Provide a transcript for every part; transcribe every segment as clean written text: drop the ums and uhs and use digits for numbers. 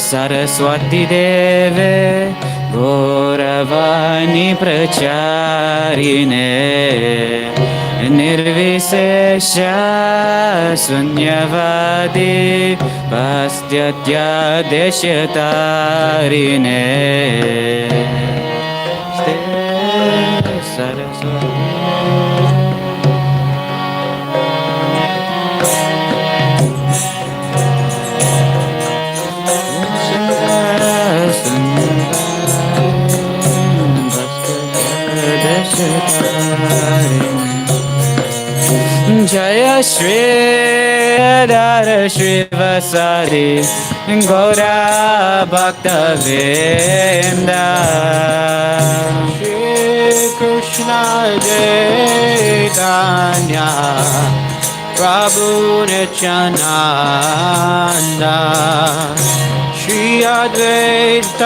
सरस्वती देवे गौरवाणी प्रचारिणे निर्विशेष शून्यवादी पाश्चात्यादेशतारिणे सरस्वती जय श्री अदार श्री वसारी गौरा भक्त वृंदा श्री कृष्ण चैतन्य प्रभु नित्यानंदा श्री अद्वैत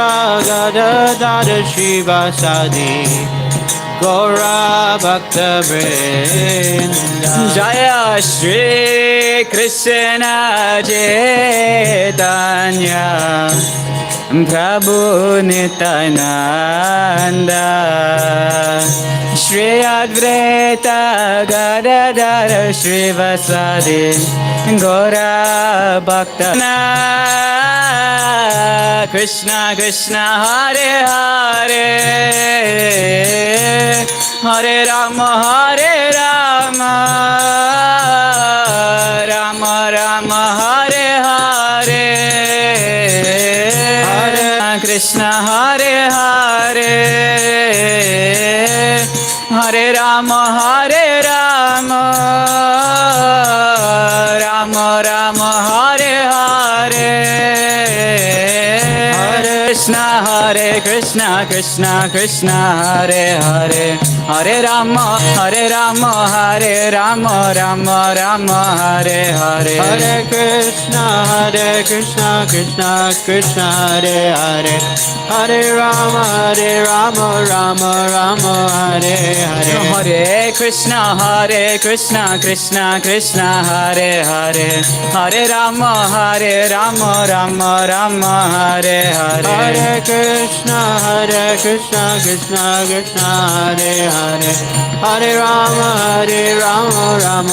गदाधर श्रीवासादि गौरा भक्त वृंदा जय श्री कृष्ण चैतन्य प्रभु नित्यानंदा श्री अद्वैत गदाधर श्रीवासादि गौरा भक्त कृष्ण कृष्ण हरे हरे हरे राम राम राम हरे हरे हरे कृष्ण हरे हरे हरे राम राम राम हरे हरे हरे कृष्ण कृष्ण कृष्ण हरे हरे हरे राम हरे Ram Ram Hare Hare Hare Krishna Krishna Krishna Hare Hare Hare Ram Ram Hare Hare Hare Krishna Krishna Krishna Hare Hare Hare Ram Ram Hare Hare Hare Krishna Krishna Krishna Hare Hare Hare Ram Ram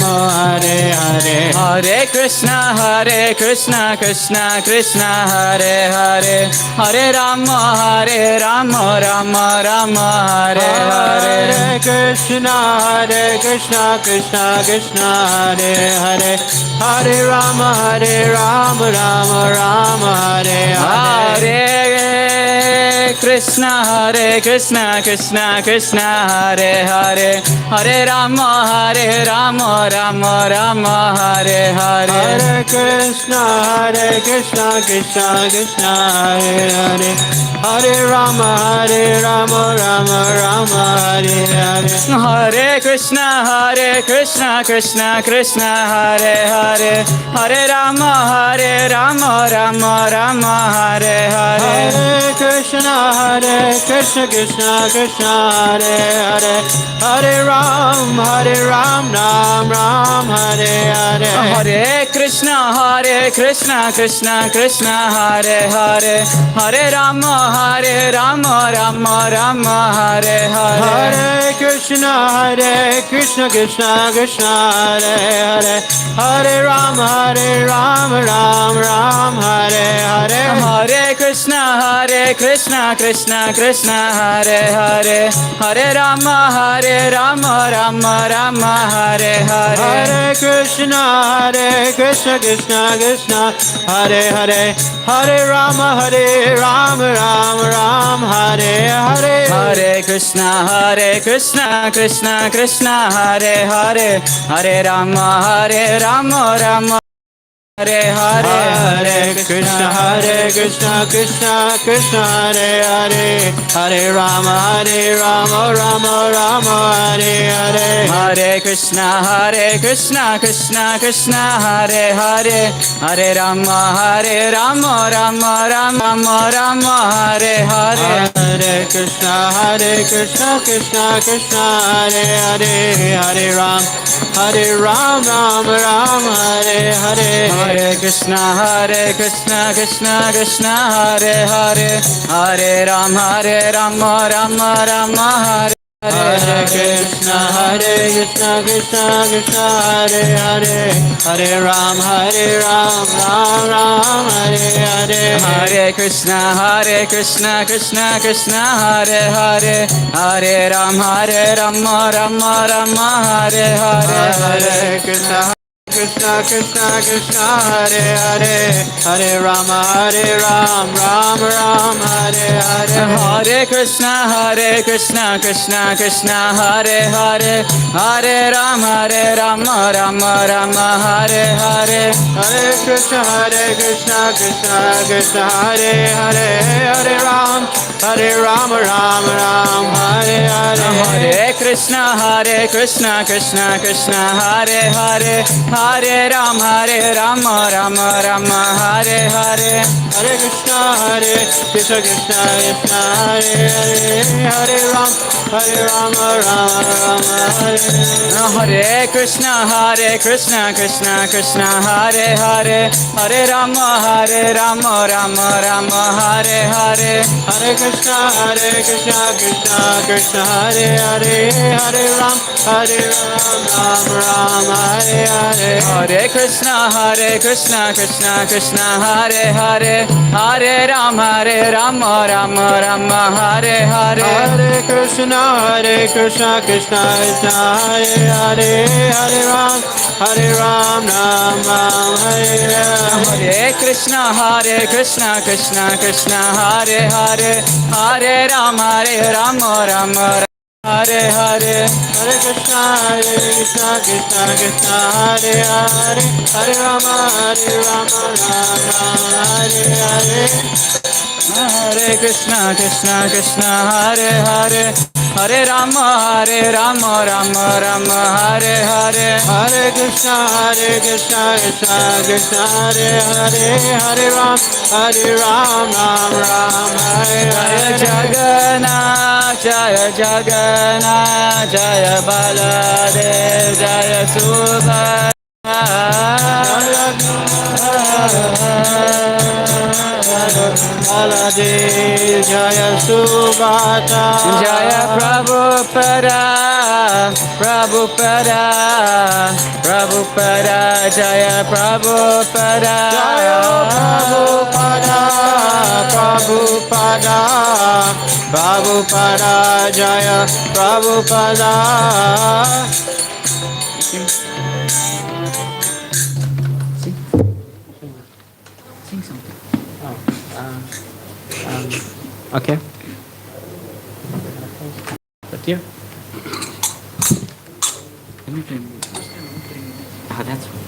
Hare Hare Hare Krishna Krishna Krishna Hare Hare Hare Ram Ram Hare Hare Krishna Krishna Krishna Hare Hare Hare Ram Ram Hare Hare Krishna Krishna Krishna Hare Hare Hare Ram Ram Hare Hare Hare Krishna Krishna Krishna Hare Hare Hare Ram Ram Hare Hare Hare Krishna Krishna Krishna Hare Hare Hare Ram Ram Hare Hare Hare Krishna Krishna Krishna Hare Hare Hare Ram Ram Hare Hare Hare Krishna Krishna Krishna Hare Hare Hare Ram Ram Hare Hare Hare Krishna Krishna Krishna Hare Hare Hare Ram Ram Hare Hare Hare Krishna Krishna Krishna Hare Hare Hare Ram Ram Hare Hare Hare Krishna Krishna Krishna Hare Hare Hare Ram Ram Hare Hare Hare Krishna Krishna Krishna Hare Hare Hare Ram Ram Hare Hare Hare Krishna Krishna Krishna Hare Hare Hare Ram Ram Hare Hare Hare Krishna Krishna Krishna Hare Hare Hare Ram Ram Hare Hare Hare Krishna Krishna Krishna Hare Hare Hare Ram Ram Hare Hare Krishna Krishna Krishna Hare Hare Hare Rama Rama Rama Hare Hare Krishna Krishna Krishna Hare Hare Hare Ram Ram Ram Hare Hare Hare Krishna Krishna Krishna Hare Hare Hare Ram Rama Rama Hare Hare Hare Krishna Krishna Krishna Hare Hare Hare Rama Ram Ram Hare Hare Hare Krishna Krishna Krishna Hare Hare Hare Rama Rama Rama Hare Hare Hare Krishna Krishna Krishna Hare Hare Hare Ram Ram Hare Hare Hare Krishna Krishna Krishna Hare Hare Hare Rama Rama Hare Hare Hare Krishna Krishna Krishna Hare Hare Hare Ram Rama Hare Hare Krishna Krishna Krishna Hare Hare Hare Rama Rama Hare Hare Hare Krishna Krishna Krishna Hare Hare Hare Ram Rama Hare Hare Hare Krishna Krishna Hare Hare Hare Rama Rama Hare Hare Hare Krishna Krishna Krishna Hare Hare Hare Ram Rama Hare Hare Krishna Krishna Hare Hare Hare Rama Rama Hare Hare Hare Krishna Krishna Hare Hare Hare Rama Hare Hare Hare Krishna Krishna Hare Hare Hare Rama Rama Hare Hare Hare Krishna Krishna Hare Hare Hare Ram Hare Hare Jaya Jagannath Jaya Baladev Jaya Subhadra Baladev Jaya Subhadra Jaya Prabhupada Jaya Prabhupada Prabhupada Jaya Prabhupada Sing something. Okay. But yeah. That's right.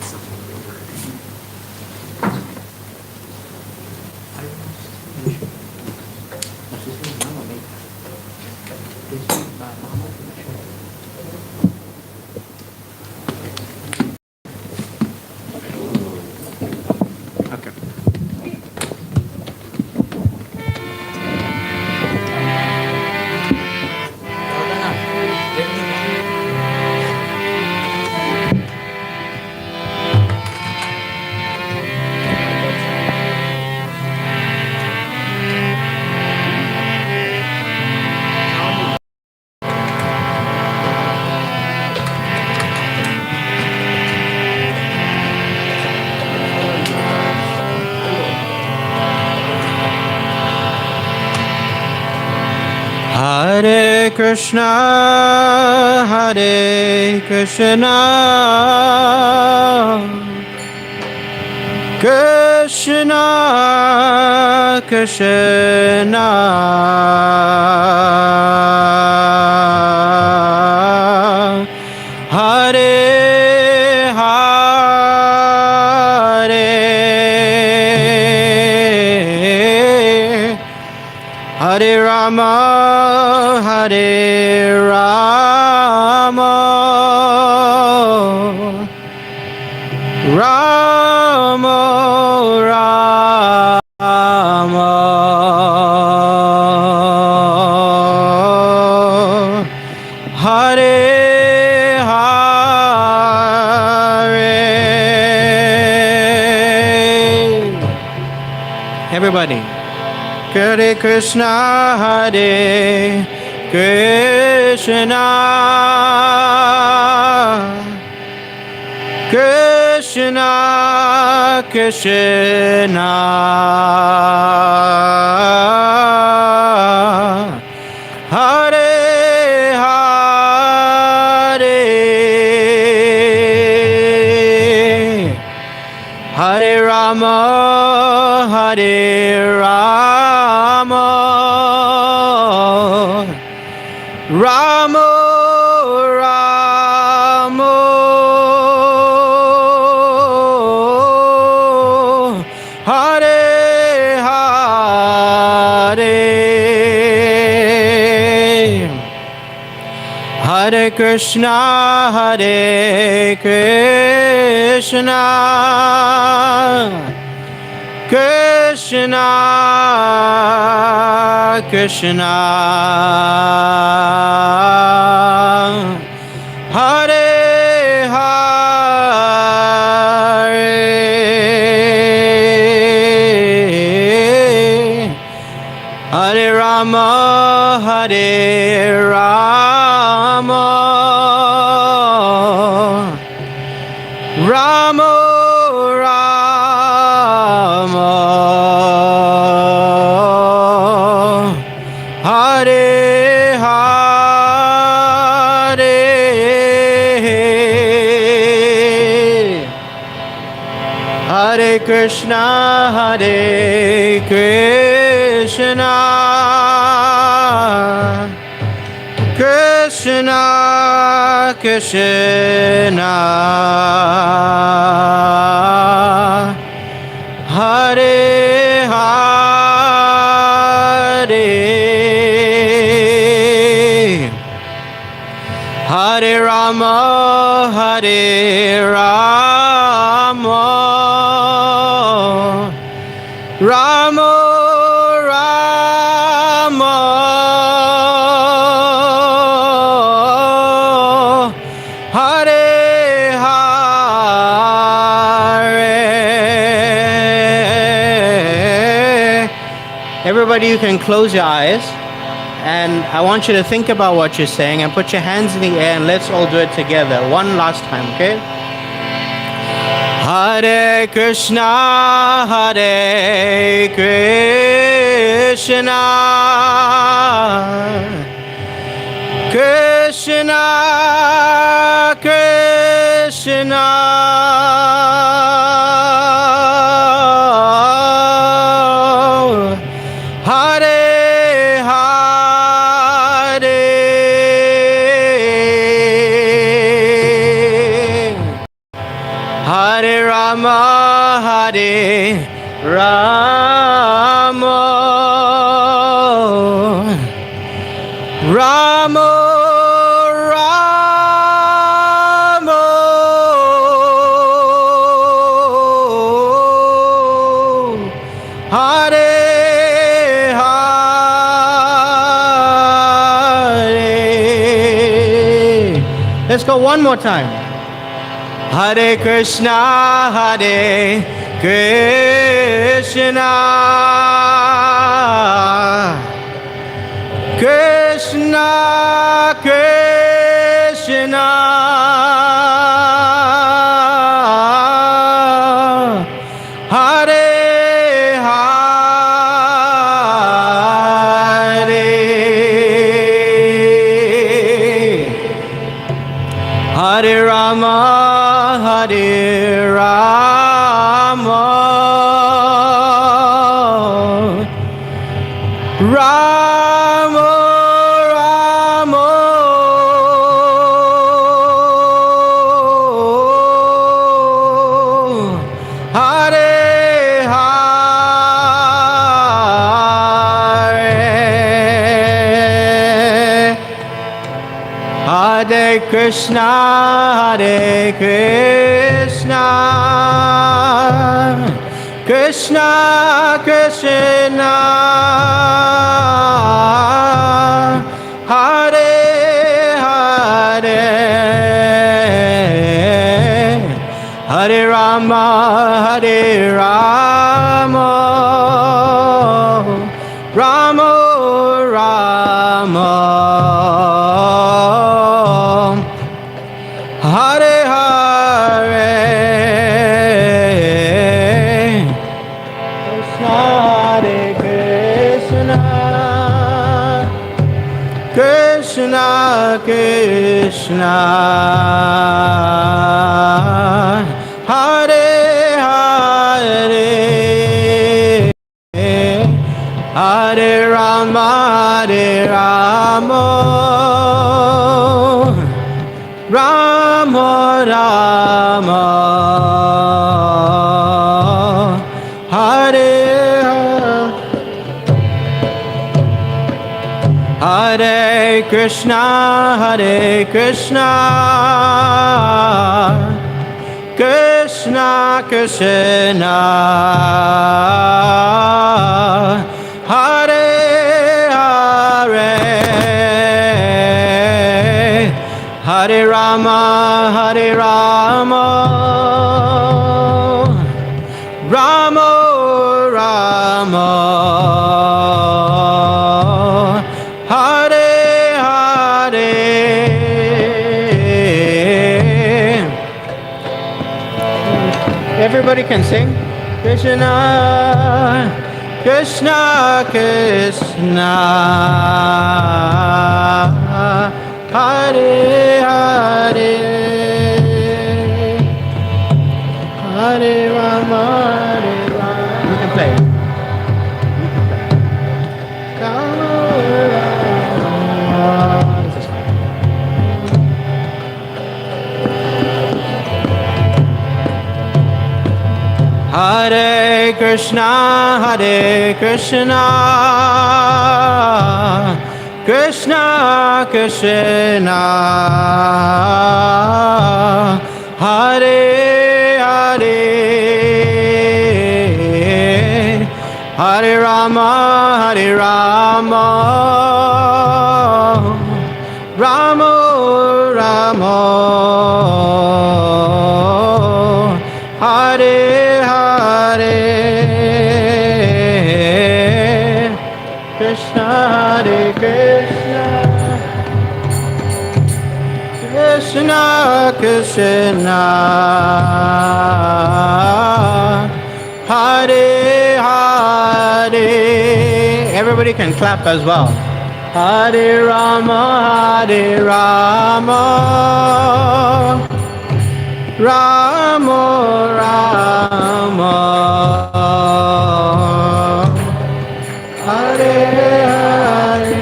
Hare Krishna Krishna Krishna Hare Hare Rama Rama Rama Hare Hare Everybody. Hare Krishna, Hare Krishna, Krishna Krishna, Hare Hare, Hare Rama, Hare Rama, Rama Rama, Hare Hare, Hare Krishna, Hare Krishna, Krishna Krishna, Hare Hare, Hare Rama, Hare Rama, Rama Rama, Hare Hare, Hare Krishna, Hare Krishna, Krishna Krishna, Hare Hare, Hare Rama, Hare Rama, Rama Rama, Hare Hare. Everybody, you can close your eyes, and I want you to think about what you're saying and put your hands in the air, and let's all do it together one last time, okay? Hare Krishna, Hare Krishna, Krishna Krishna, Hare Hare, Hare Rama, Hare Rama, Rama Rama, Hare Hare. Let's go one more time. Hare Krishna, Hare Krishna, Krishna Krishna, Hare Hare, Hare Rama, Hare Rama, Rama Rama, Hare Hare, Hare Krishna, Hare Krishna, Krishna Krishna, Hare Hare, Hare Rama, Hare Rama, Krishna Krishna, Hare Hare, Hare Rama, Hare Rama, Rama Rama, Hare Hare Krishna, Hare Krishna, Krishna Krishna, Hare Hare, Hare Rama, Hare Rama, Rama Rama, Hare Hare. Everybody can sing. Krishna, Krishna, Krishna, Hare Hare, Hare Rama, Hare Rama. You can play. Hare Krishna, Hare Krishna, Krishna Krishna, Hare Hare, Hare Rama, Hare Rama, Rama Rama, Hare Hare, Krishna Hare Krishna, Krishna Krishna, Hare Hare. Everybody can clap as well. Hare Rama, Hare Rama, Rama Rama, Hare Hare,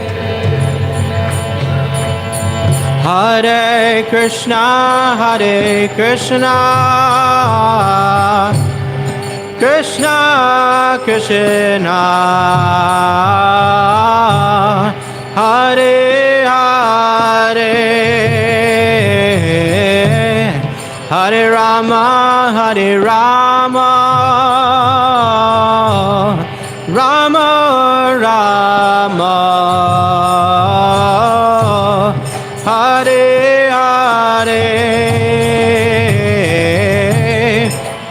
Hare Krishna, Hare Krishna, Krishna Krishna, Hare Hare, Hare Rama, Hare Rama, Rama Rama, Hare Hare,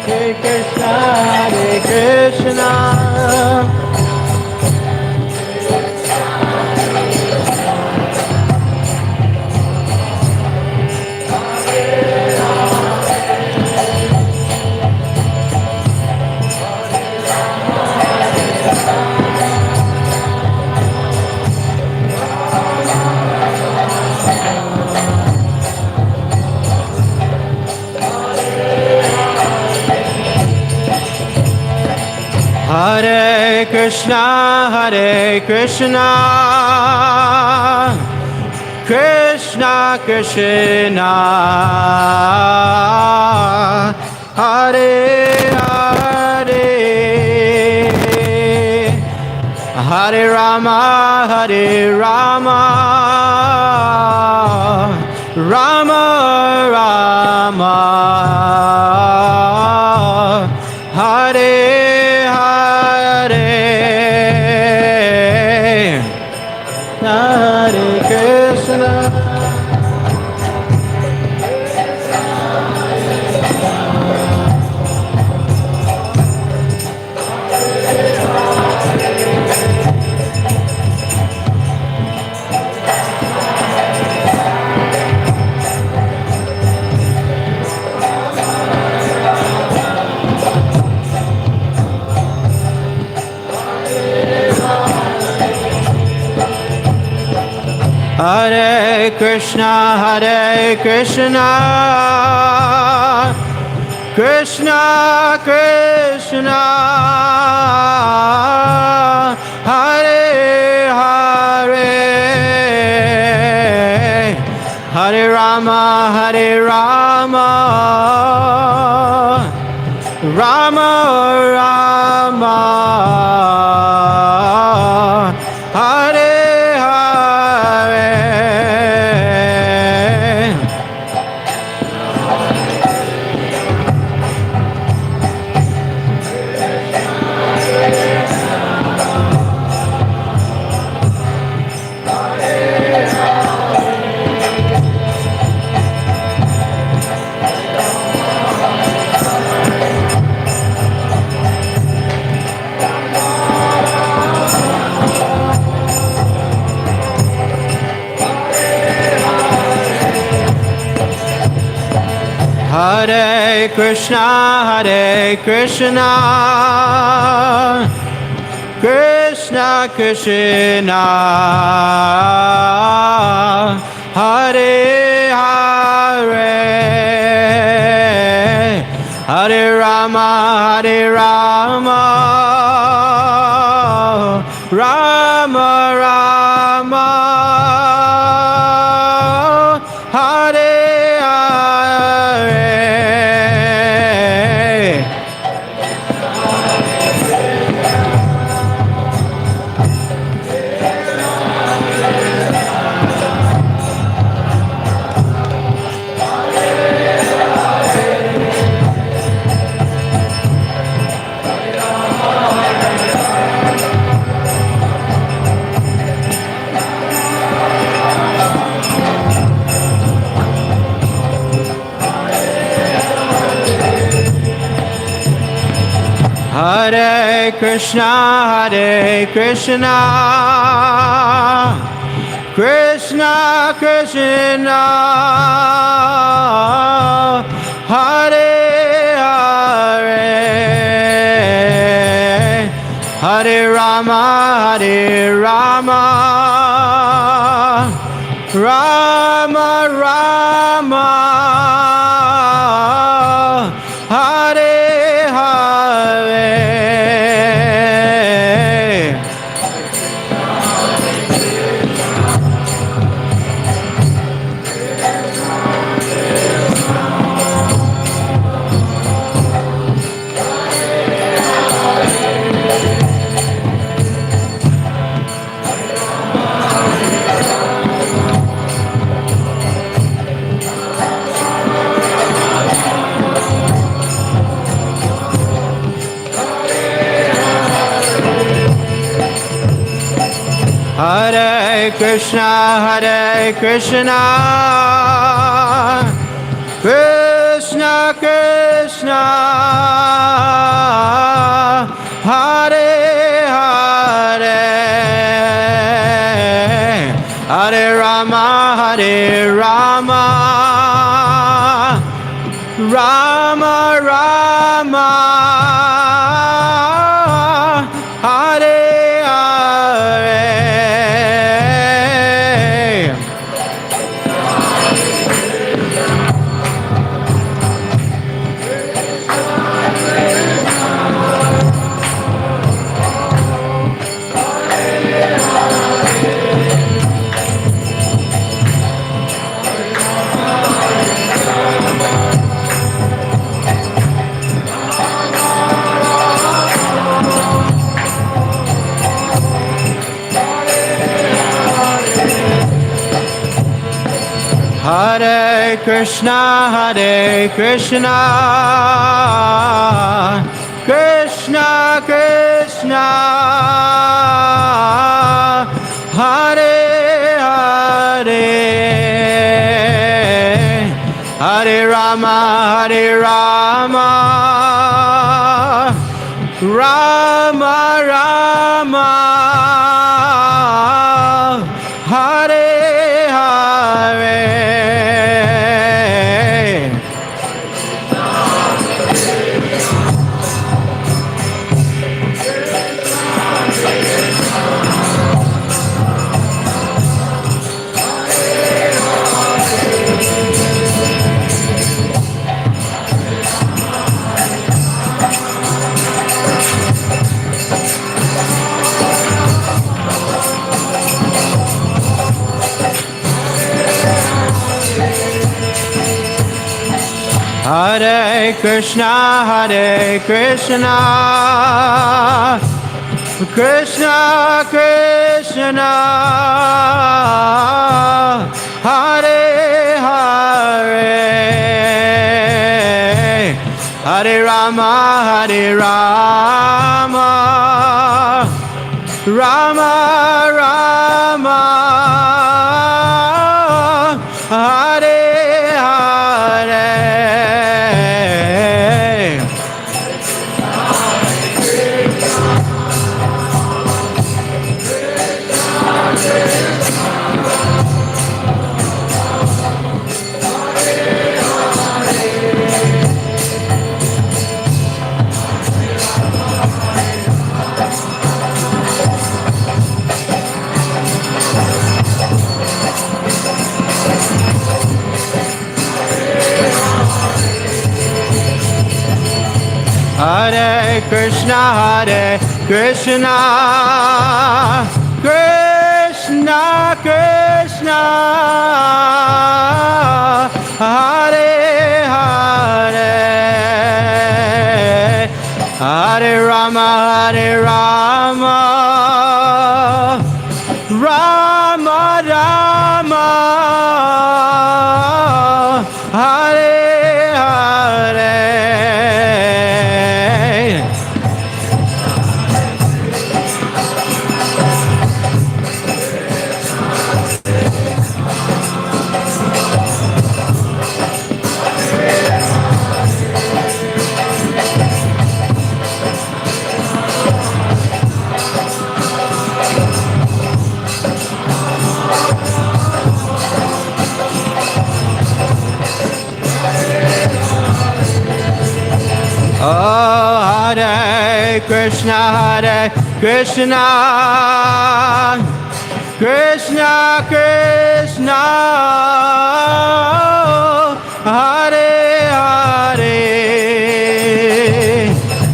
Hare Krishna, Hare Krishna, Hare Krishna, Hare Krishna, Krishna Krishna, Hare Hare, Hare Rama, Hare Rama, Rama Rama, Hare Hare, Hare Krishna. Hare Krishna, Krishna Krishna, Hare Hare, Hare Rama, Rama Rama, Hare Hare. Hare Krishna, Krishna Krishna, Hare Hare, Hare Rama, Rama Rama, Hare Hare Krishna, Krishna Krishna, Hare Hare, Hare Rama, Rama Rama, Hare Hare. Hare Krishna, Krishna Krishna, Hare Hare, Hare Rama, Rama Rama, Hare Hare. Hare Krishna, Krishna Krishna, Hare Hare, Hare Rama, Rama Rama, Hare Hare. Hare Krishna, Krishna Krishna, Hare Hare, Hare Rama, Rama Rama, Hare Hare. Hare Krishna, Krishna Krishna, Hare Hare, Hare Rama, Rama Rama, Hare Hare. Oh, Hare Krishna, Krishna Krishna, Hare Hare,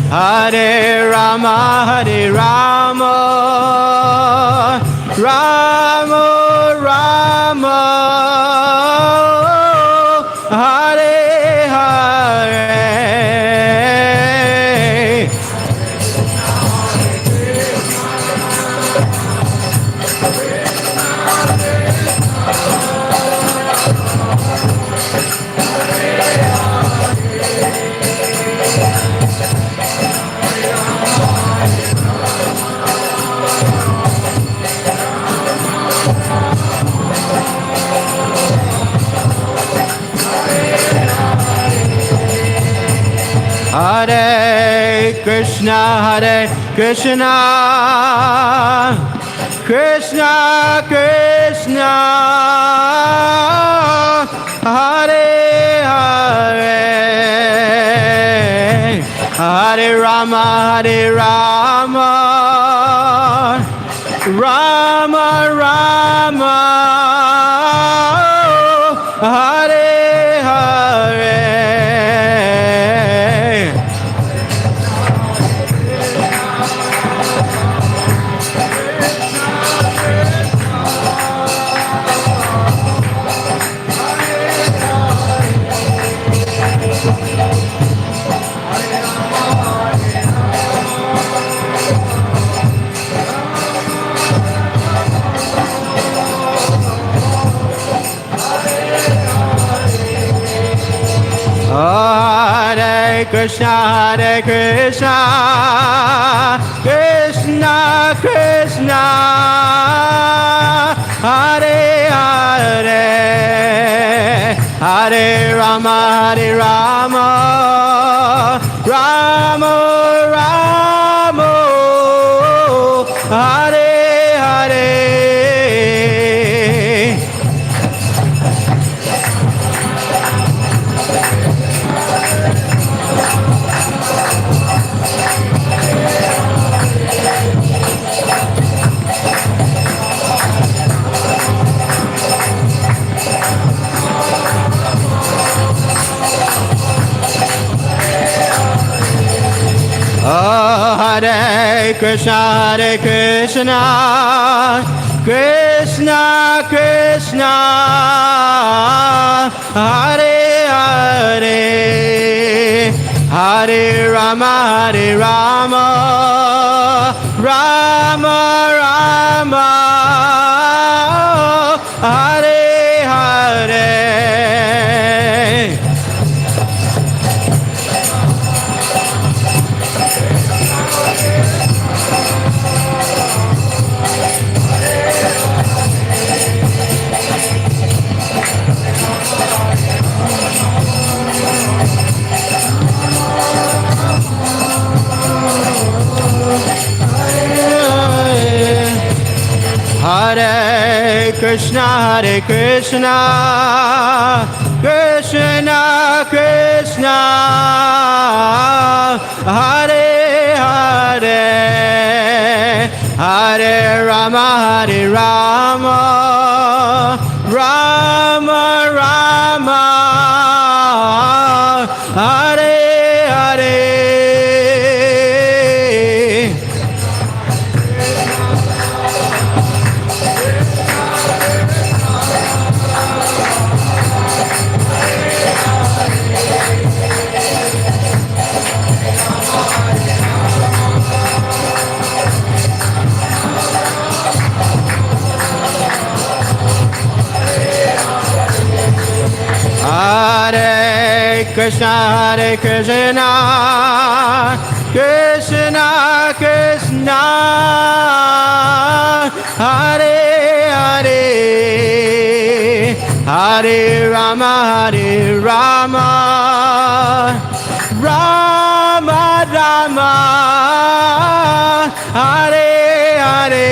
Hare Rama, Rama Rama, Hare Hare. Hare Krishna, Krishna Krishna, Hare Hare, Hare Rama, Rama Rama, Hare Hare. Hare Krishna, Krishna Krishna, Hare Hare, Hare Rama, Rama Rama, Hare Hare. Oh, Hare Krishna, Krishna Krishna, Hare Hare, Hare Rama, Rama Rama, Hare Hare. Hare Krishna, Krishna Krishna, Hare Hare, Hare Rama, Rama Rama, Hare Hare. Hare Krishna, Krishna Krishna, Hare Hare, Hare Rama, Rama Rama, Hare Hare.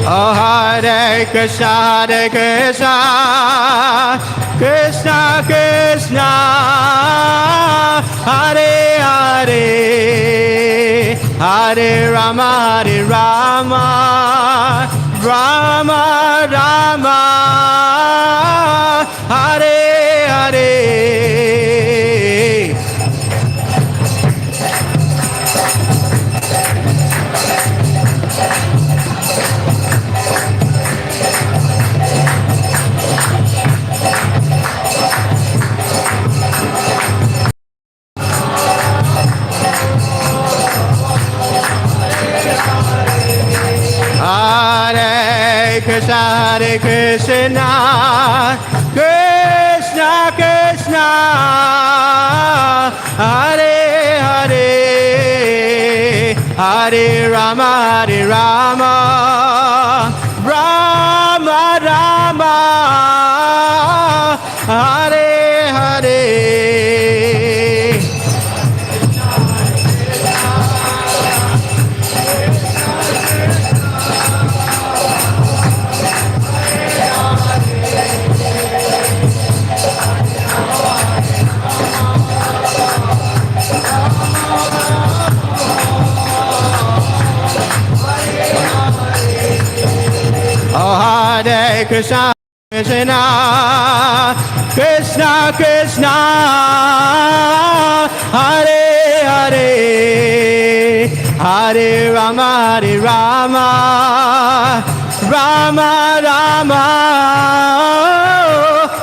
Oh, Hare Krishna, Krishna Krishna, Hare Hare, Hare Rama, Rama Rama, Hare Hare. Hare Krishna, Krishna Krishna, Hare Hare, Hare Rama, Rama Rama, Hare Hare. Oh, Hare Krishna, Krishna, Hare Hare, Hare Rama, Rama Rama,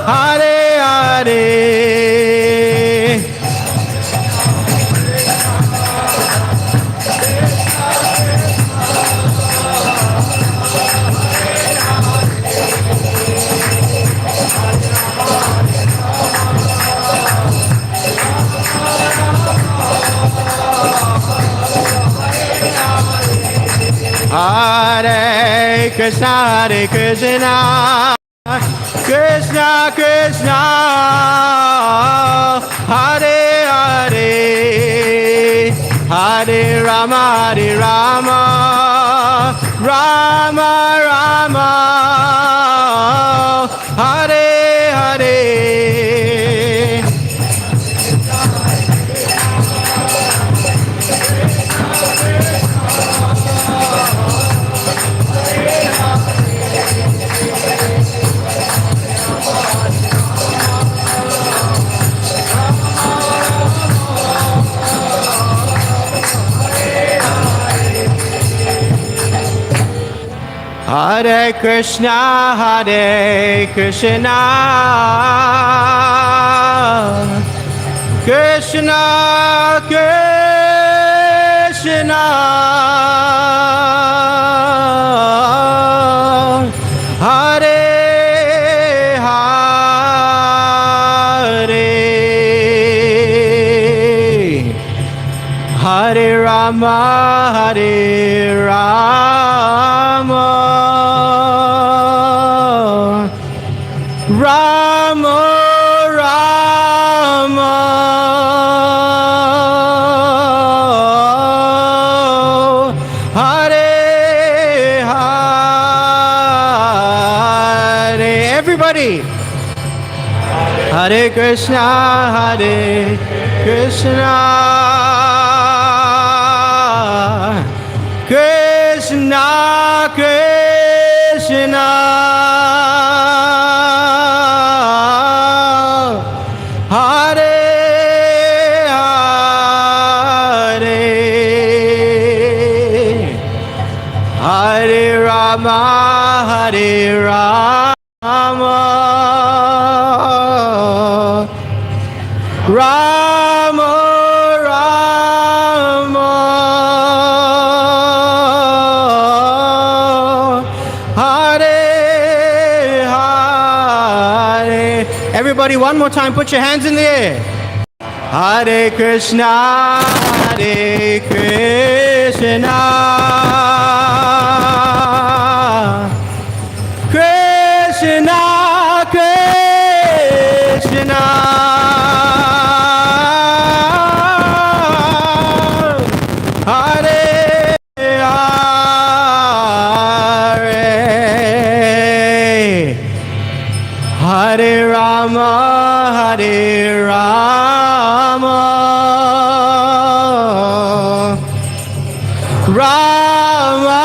Hare Hare. Hare Krishna, Krishna, Hare Hare, Hare Rama, Rama Rama, Hare Hare. Hare Krishna, Hare Krishna, Krishna Krishna, Hare Hare, Hare Rama, Hare Rama, Rama Rama, Hare Hare. Everybody. Hare Krishna, Hare Krishna, Krishna Krishna, Hare Hare, Hare Rama, Hare Rama, Rama Rama, Hare Hare. Everybody, one more time, put your hands in the air. Hare Krishna, Hare Krishna, Krishna Krishna, Hare Hare, Hare Rama, Hare Rama, Rama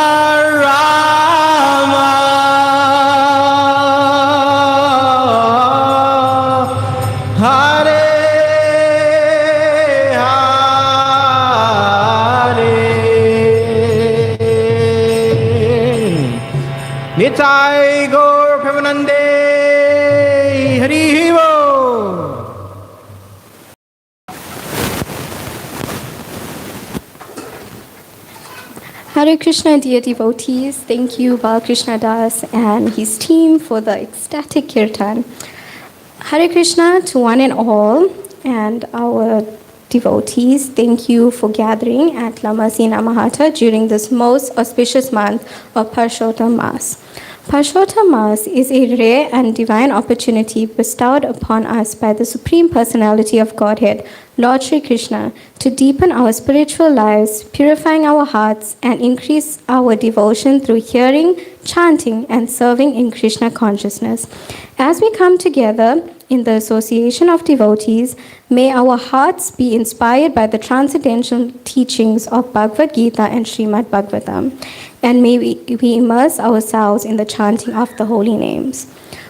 Rama, Hare Hare. Nitai Gaur Premanande, Hari Bo. Hare Krishna, dear devotees. Thank you, Balakrishna Das and his team for the ecstatic kirtan. Hare Krishna to one and all, and our devotees. Thank you for gathering at Lamasina Mahata during this most auspicious month of Parshottam Mass. Parshottam Mass is a rare and divine opportunity bestowed upon us by the Supreme Personality of Godhead, Lord Sri Krishna, to deepen our spiritual lives, purifying our hearts, and increase our devotion through hearing, chanting, and serving in Krishna consciousness. As we come together in the association of devotees, may our hearts be inspired by the transcendental teachings of Bhagavad Gita and Srimad Bhagavatam, and may we immerse ourselves in the chanting of the holy names.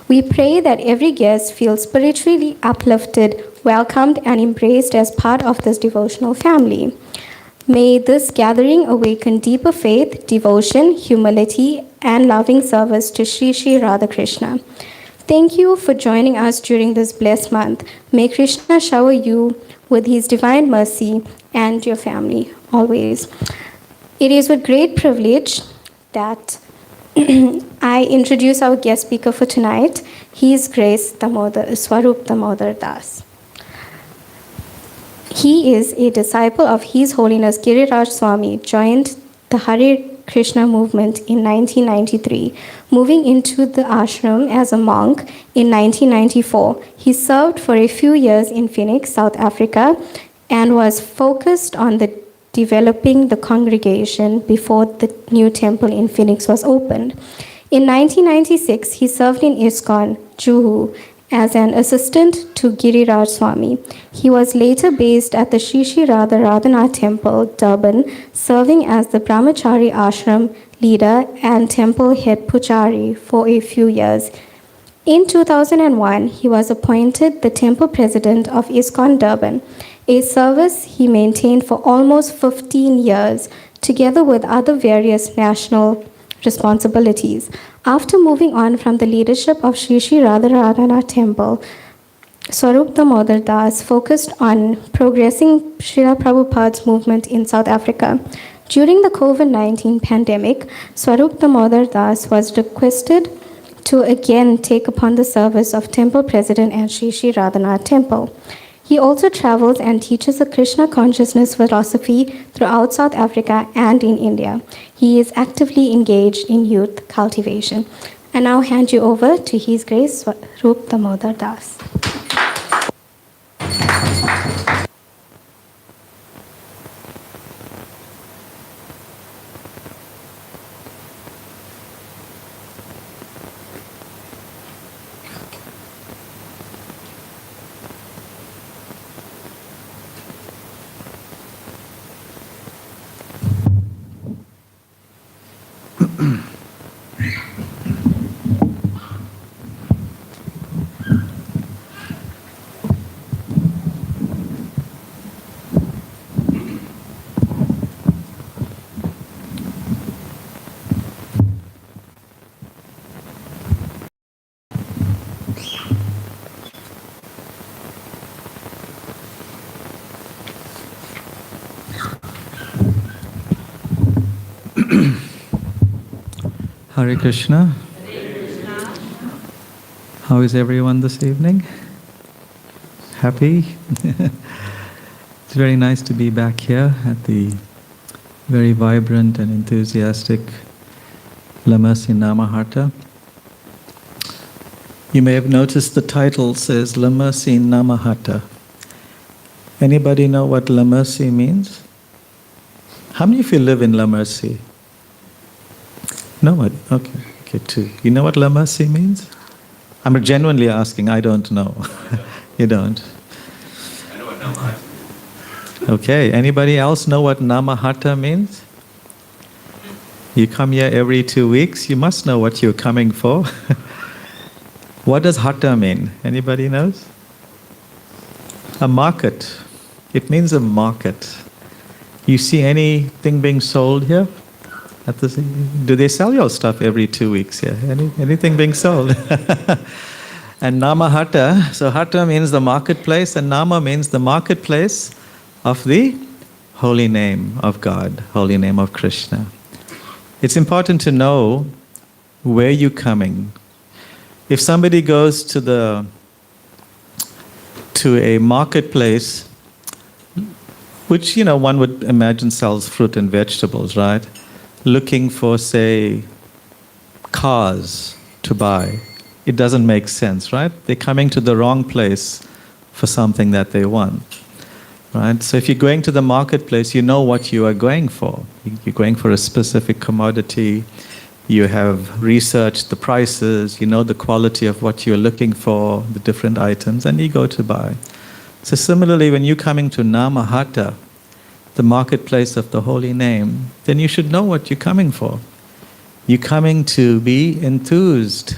We pray that every guest feels spiritually uplifted, welcomed, and embraced as part of this devotional family. May this gathering awaken deeper faith, devotion, humility, and loving service to Sri Sri Radhakrishna. Thank you for joining us during this blessed month. May Krishna shower you with his divine mercy and your family always. It is with great privilege that I introduce our guest speaker for tonight. He is Grace Damodar, Swarup Damodar Das. He is a disciple of His Holiness Giriraj Swami, joined the Hare Krishna movement in 1993, moving into the ashram as a monk in 1994. He served for a few years in Phoenix, South Africa, and was focused on developing the congregation before the new temple in Phoenix was opened. In 1996, he served in ISKCON, Juhu, as an assistant to Giriraj Swami. He was later based at the Sri Sri Radha Radhanath Temple, Durban, serving as the Brahmachari Ashram leader and temple head pujari for a few years. In 2001, he was appointed the temple president of ISKCON Durban, a service he maintained for almost 15 years, together with other various national responsibilities. After moving on from the leadership of Sri Sri Radharana Temple, Swarup Damodar Das focused on progressing Srila Prabhupada's movement in South Africa. During the COVID-19 pandemic, Swarup Damodar Das was requested to again take upon the service of temple president at Sri Sri Radhanath Temple. He also travels and teaches the Krishna consciousness philosophy throughout South Africa and in India. He is actively engaged in youth cultivation. I now hand you over to His Grace Swarup Damodar Das. Hare Krishna. How is everyone this evening? Happy? It's very nice to be back here at the very vibrant and enthusiastic La Mercy Namaharta. You may have noticed the title says La Mercy Namaharta. Anybody know what La Mercy means? How many of you live in La Mercy? No, okay, two. You know what La Mercy means? I'm genuinely asking, I don't know. You don't? I know what Namaharta. Okay, anybody else know what Namaharta means? You come here every 2 weeks, you must know what you're coming for. What does Hatha mean? Anybody knows? A market. It means a market. You see anything being sold here? Do they sell your stuff every 2 weeks here? Anything being sold? And Namaharta, so Hatha means the marketplace, and Nama means the marketplace of the holy name of God, holy name of Krishna. It's important to know where you're coming. If somebody goes to a marketplace, which one would imagine sells fruit and vegetables, right? Looking for, say, cars to buy. It doesn't make sense, right? They're coming to the wrong place for something that they want, right? So if you're going to the marketplace, you know what you are going for. You're going for a specific commodity. You have researched the prices, you know the quality of what you're looking for, the different items, and you go to buy. So similarly, when you're coming to Namaharta, the marketplace of the holy name, then you should know what you're coming for. You're coming to be enthused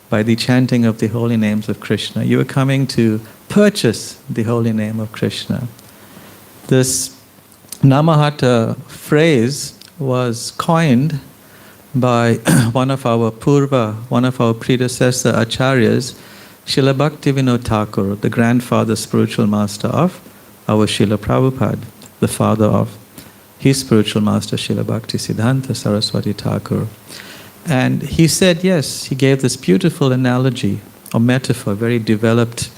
by the chanting of the holy names of Krishna. You are coming to purchase the holy name of Krishna. This Namaharta phrase was coined by one of our predecessor acharyas, Srila Bhaktivinoda Thakur, the grandfather spiritual master of our Srila Prabhupada, the father of his spiritual master, Srila Bhaktisiddhanta Saraswati Thakur. And he said, yes, he gave this beautiful analogy or metaphor, very developed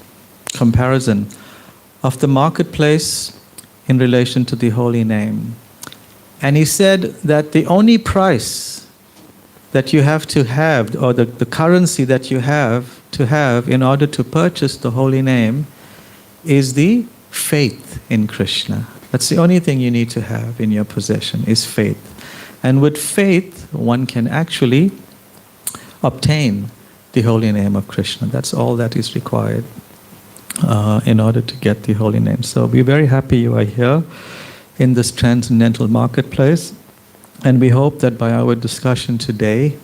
comparison of the marketplace in relation to the holy name. And he said that the only price that you have to have, or the currency that you have to have in order to purchase the holy name, is the faith in Krishna. That's the only thing you need to have in your possession, is faith. And with faith, one can actually obtain the holy name of Krishna. That's all that is required in order to get the holy name. So we're very happy you are here in this transcendental marketplace. And we hope that by our discussion today,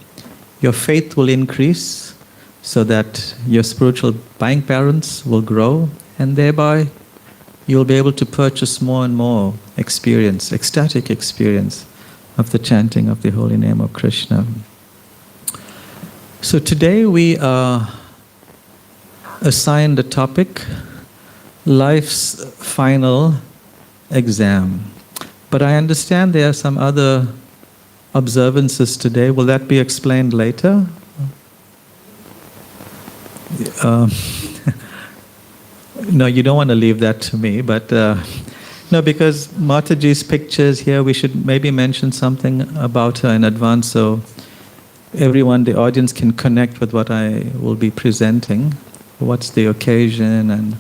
your faith will increase so that your spiritual bank balance will grow, and thereby you'll be able to purchase more and more experience, ecstatic experience of the chanting of the holy name of Krishna. So today we are assigned a topic, life's final exam. But I understand there are some other observances today. Will that be explained later? No, you don't want to leave that to me, but no, because Mataji's pictures here, we should maybe mention something about her in advance so everyone, the audience, can connect with what I will be presenting. What's the occasion and...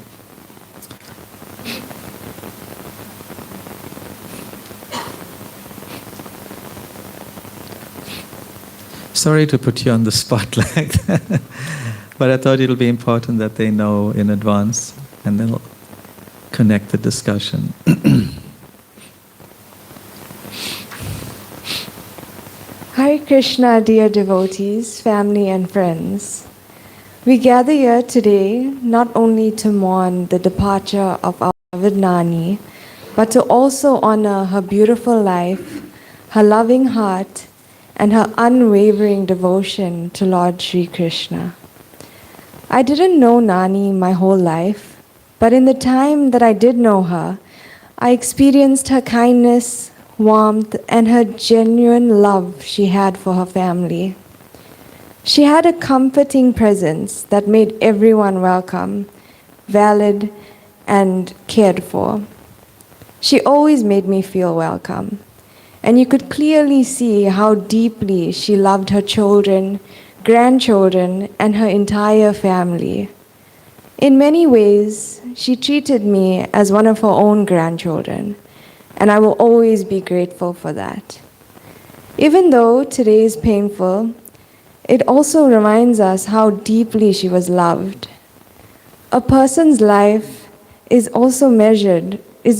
Sorry to put you on the spot like that, but I thought it'll be important that they know in advance and they'll connect the discussion. Hare Krishna, dear devotees, family and friends. We gather here today not only to mourn the departure of our beloved Nani, but to also honor her beautiful life, her loving heart, and her unwavering devotion to Lord Sri Krishna. I didn't know Nani my whole life, but in the time that I did know her, I experienced her kindness, warmth, and her genuine love she had for her family. She had a comforting presence that made everyone welcome, valid, and cared for. She always made me feel welcome. And you could clearly see how deeply she loved her children, grandchildren, and her entire family. In many ways, she treated me as one of her own grandchildren, and I will always be grateful for that. Even though today is painful, it also reminds us how deeply she was loved. A person's life is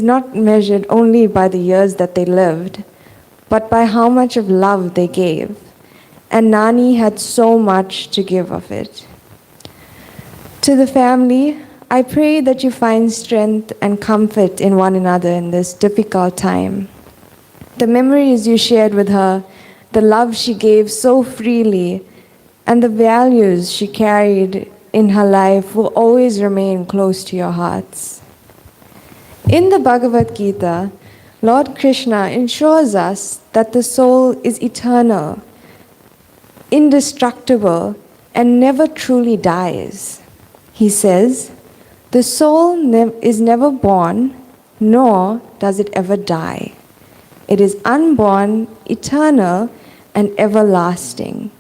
not measured only by the years that they lived, but by how much of love they gave. And Nani had so much to give of it. To the family, I pray that you find strength and comfort in one another in this difficult time. The memories you shared with her, the love she gave so freely, and the values she carried in her life will always remain close to your hearts. In the Bhagavad Gita, Lord Krishna ensures us that the soul is eternal, indestructible, and never truly dies. He says, the soul is never born, nor does it ever die. It is unborn, eternal, and everlasting.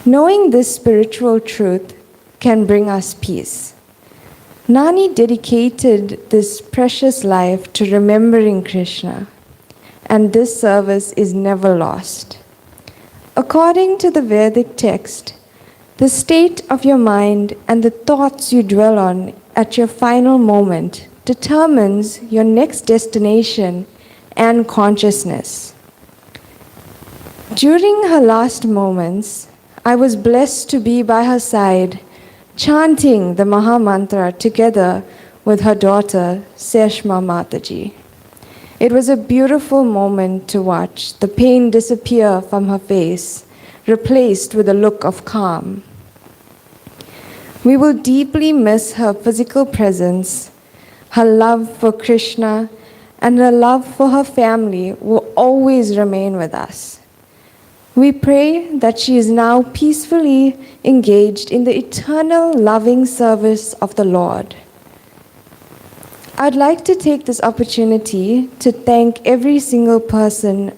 Knowing this spiritual truth can bring us peace. Nani dedicated this precious life to remembering Krishna, and this service is never lost. According to the Vedic text, the state of your mind and the thoughts you dwell on at your final moment determines your next destination and consciousness. During her last moments, I was blessed to be by her side, chanting the Maha Mantra together with her daughter, Seshma Mataji. It was a beautiful moment to watch the pain disappear from her face, replaced with a look of calm. We will deeply miss her physical presence. Her love for Krishna and her love for her family will always remain with us. We pray that she is now peacefully engaged in the eternal loving service of the Lord. I'd like to take this opportunity to thank every single person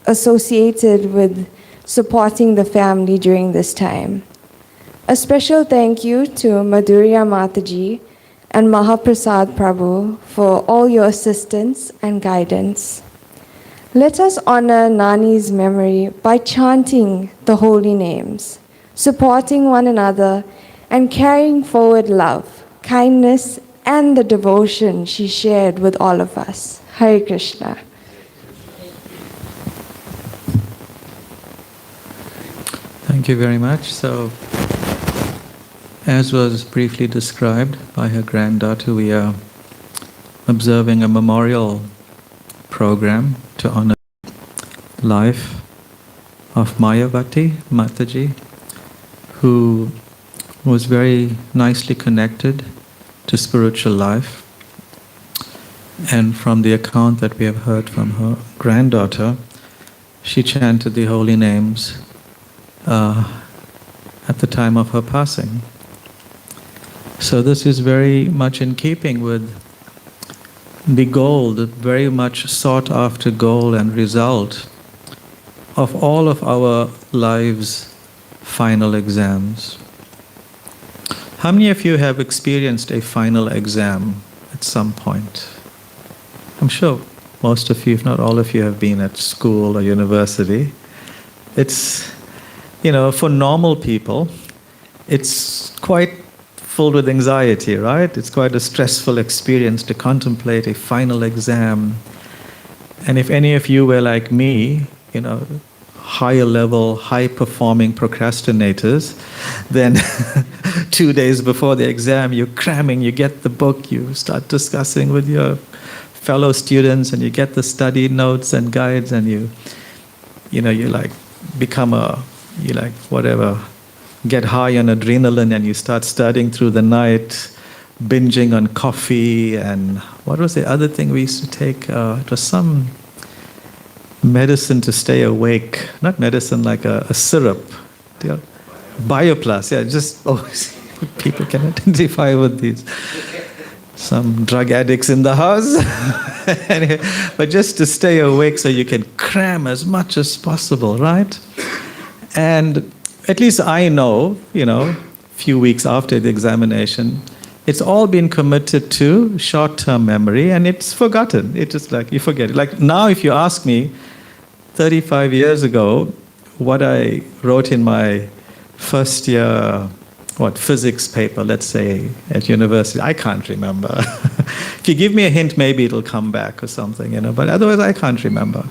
associated with supporting the family during this time. A special thank you to Madhurya Mataji and Mahaprasad Prabhu for all your assistance and guidance. Let us honor Nani's memory by chanting the holy names, supporting one another, and carrying forward love, kindness, and the devotion she shared with all of us. Hare Krishna. Thank you very much. So, as was briefly described by her granddaughter, we are observing a memorial program to honor life of Mayavati Mataji, who was very nicely connected to spiritual life. And from the account that we have heard from her granddaughter, she chanted the holy names at the time of her passing. So this is very much in keeping with the goal, the very much sought after goal and result of all of our lives' final exams. How many of you have experienced a final exam at some point? I'm sure most of you, if not all of you, have been at school or university. It's, for normal people, it's quite filled with anxiety, right? It's quite a stressful experience to contemplate a final exam. And if any of you were like me, higher level, high performing procrastinators, then 2 days before the exam, you're cramming, you get the book, you start discussing with your fellow students, and you get the study notes and guides, and you get high on adrenaline, and you start studying through the night, binging on coffee, and what was the other thing we used to take? It was some medicine to stay awake. Not medicine, like a syrup. Bioplus, people can identify with these. Some drug addicts in the house. Anyway, but just to stay awake so you can cram as much as possible, right? And at least I know, a few weeks after the examination, it's all been committed to short-term memory, and it's forgotten. It's just like, you forget it. Like now, if you ask me, 35 years ago, what I wrote in my first year, physics paper, let's say, at university, I can't remember. If you give me a hint, maybe it'll come back or something, but otherwise I can't remember.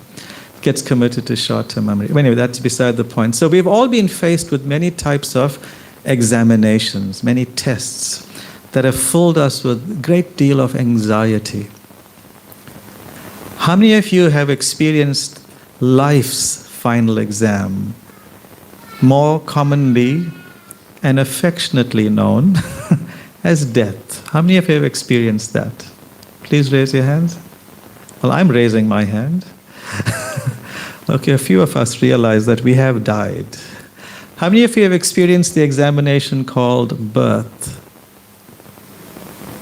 It gets committed to short-term memory. Anyway, that's beside the point. So we've all been faced with many types of examinations, many tests that have filled us with a great deal of anxiety. How many of you have experienced life's final exam, more commonly and affectionately known as death? How many of you have experienced that? Please raise your hands. Well, I'm raising my hand. Okay, a few of us realize that we have died. How many of you have experienced the examination called birth?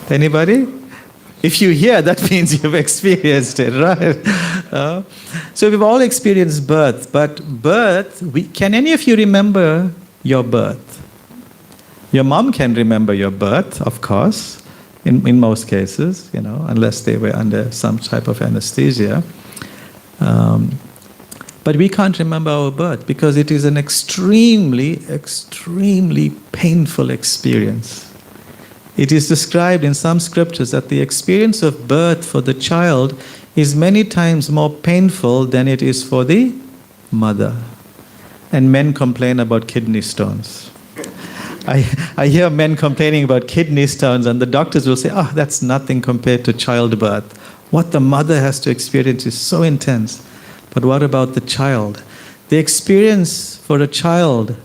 Anybody? If you hear, that means you've experienced it, right? So we've all experienced birth, but birth, can any of you remember your birth? Your mom can remember your birth, of course, in most cases, unless they were under some type of anesthesia. But we can't remember our birth because it is an extremely, extremely painful experience. It is described in some scriptures that the experience of birth for the child is many times more painful than it is for the mother. And men complain about kidney stones. I hear men complaining about kidney stones, and the doctors will say, that's nothing compared to childbirth. What the mother has to experience is so intense. But what about the child? The experience for a child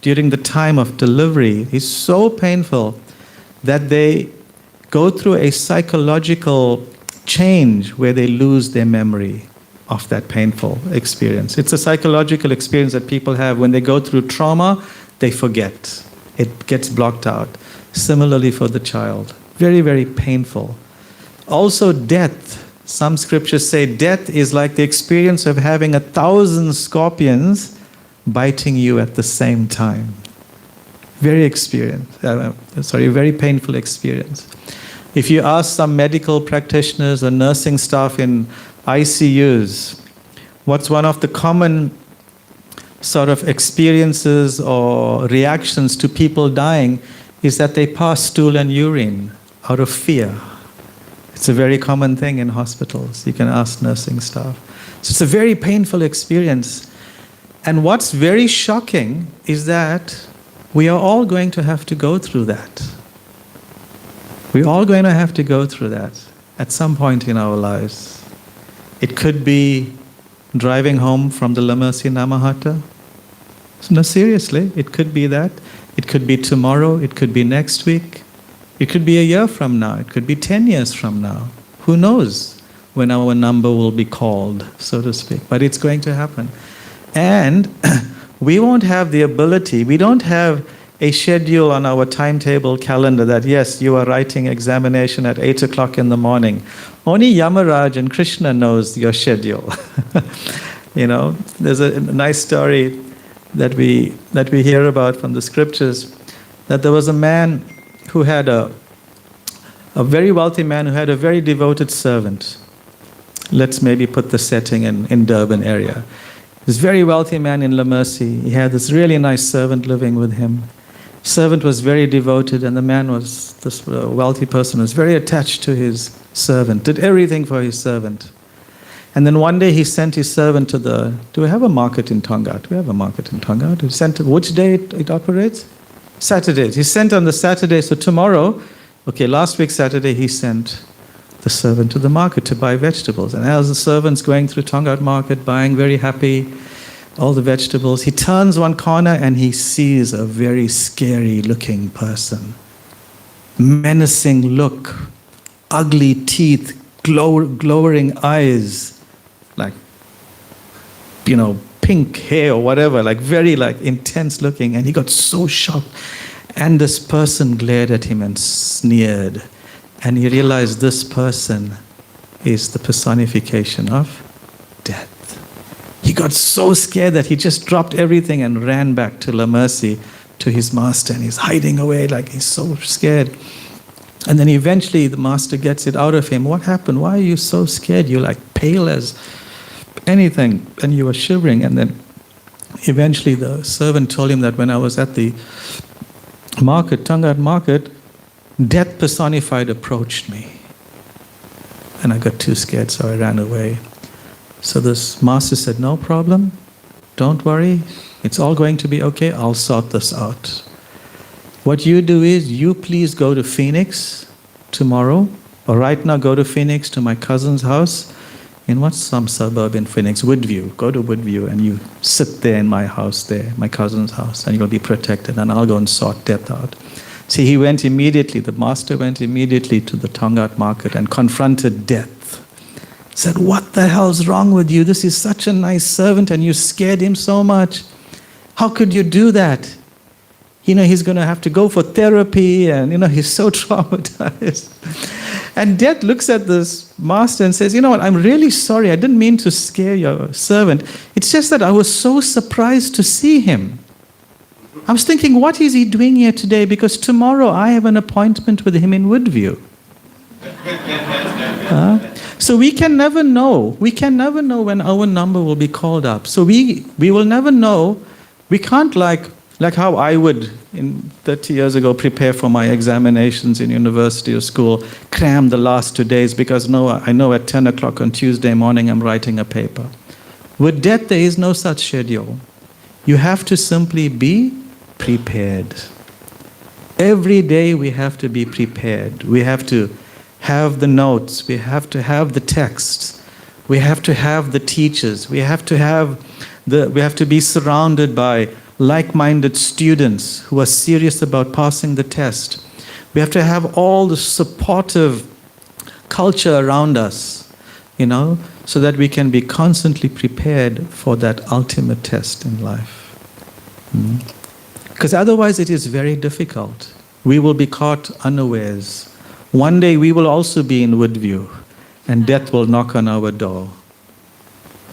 during the time of delivery is so painful that they go through a psychological change where they lose their memory of that painful experience. It's a psychological experience that people have when they go through trauma, they forget. It gets blocked out. Similarly for the child. Very, very painful. Also death. Some scriptures say death is like the experience of having 1,000 scorpions biting you at the same time. Very painful experience. If you ask some medical practitioners or nursing staff in ICUs, what's one of the common sort of experiences or reactions to people dying is that they pass stool and urine out of fear. It's a very common thing in hospitals. You can ask nursing staff. So it's a very painful experience. And what's very shocking is that we are all going to have to go through that. We're all going to have to go through that at some point in our lives. It could be driving home from the Lamersi Namahata? No, seriously, it could be that. It could be tomorrow, it could be next week, it could be a year from now, it could be 10 years from now. Who knows when our number will be called, so to speak. But it's going to happen. And we won't have the ability, we don't have a schedule on our timetable calendar that, yes, you are writing examination at 8 o'clock in the morning. Only Yamaraj and Krishna knows your schedule. You know, there's a nice story that we hear about from the scriptures, that there was a man who had a very wealthy man who had a very devoted servant. Let's maybe put the setting in Durban area. This very wealthy man in Lamersi, he had this really nice servant living with him. Servant was very devoted, and the man was, this wealthy person was very attached to his servant, did everything for his servant. And then one day he sent his servant to do we have a market in Tonga? Do we have a market in Tonga? He sent, which day it operates? Saturdays. He sent on the Saturday, so tomorrow, okay, last week Saturday, he sent the servant to the market to buy vegetables. And as the servant's going through Tonga market, buying, very happy, all the vegetables, he turns one corner and he sees a very scary looking person. Menacing look, ugly teeth, glowering eyes, like, you know, pink hair or whatever, like very like intense looking. And he got so shocked. And this person glared at him and sneered. And he realized this person is the personification of death. He got so scared that he just dropped everything and ran back to Lamersi, to his master, and he's hiding away like he's so scared. And then eventually the master gets it out of him. What happened? Why are you so scared? You're like pale as anything, and you were shivering. And then eventually the servant told him that when I was at the market, Tonga market, death personified approached me. And I got too scared, so I ran away. So this master said, no problem, don't worry, it's all going to be okay, I'll sort this out. What you do is, you please go to Phoenix tomorrow, or right now go to Phoenix to my cousin's house, in what's some suburb in Phoenix? Woodview. Go to Woodview and you sit there in my house there, my cousin's house, and you'll be protected, and I'll go and sort death out. See, he went immediately, the master went immediately to the Tongat market and confronted death. Said, what the hell's wrong with you? This is such a nice servant and you scared him so much. How could you do that? You know, he's going to have to go for therapy and, you know, he's so traumatized. And death looks at this master and says, you know what, I'm really sorry. I didn't mean to scare your servant. It's just that I was so surprised to see him. I was thinking, what is he doing here today? Because tomorrow I have an appointment with him in Woodview. So we can never know. We can never know when our number will be called up. So we will never know. We can't like how I would, in 30 years ago, prepare for my examinations in university or school, cram the last 2 days because I know at 10 o'clock on Tuesday morning I'm writing a paper. With death, there is no such schedule. You have to simply be prepared. Every day we have to be prepared. We have to have the notes. We have to have the texts. We have to have the teachers. We have to be surrounded by like-minded students who are serious about passing the test. We have to have all the supportive culture around us, you know, so that we can be constantly prepared for that ultimate test in life. Because otherwise it is very difficult. We will be caught unawares. One day we will also be in Woodview and death will knock on our door.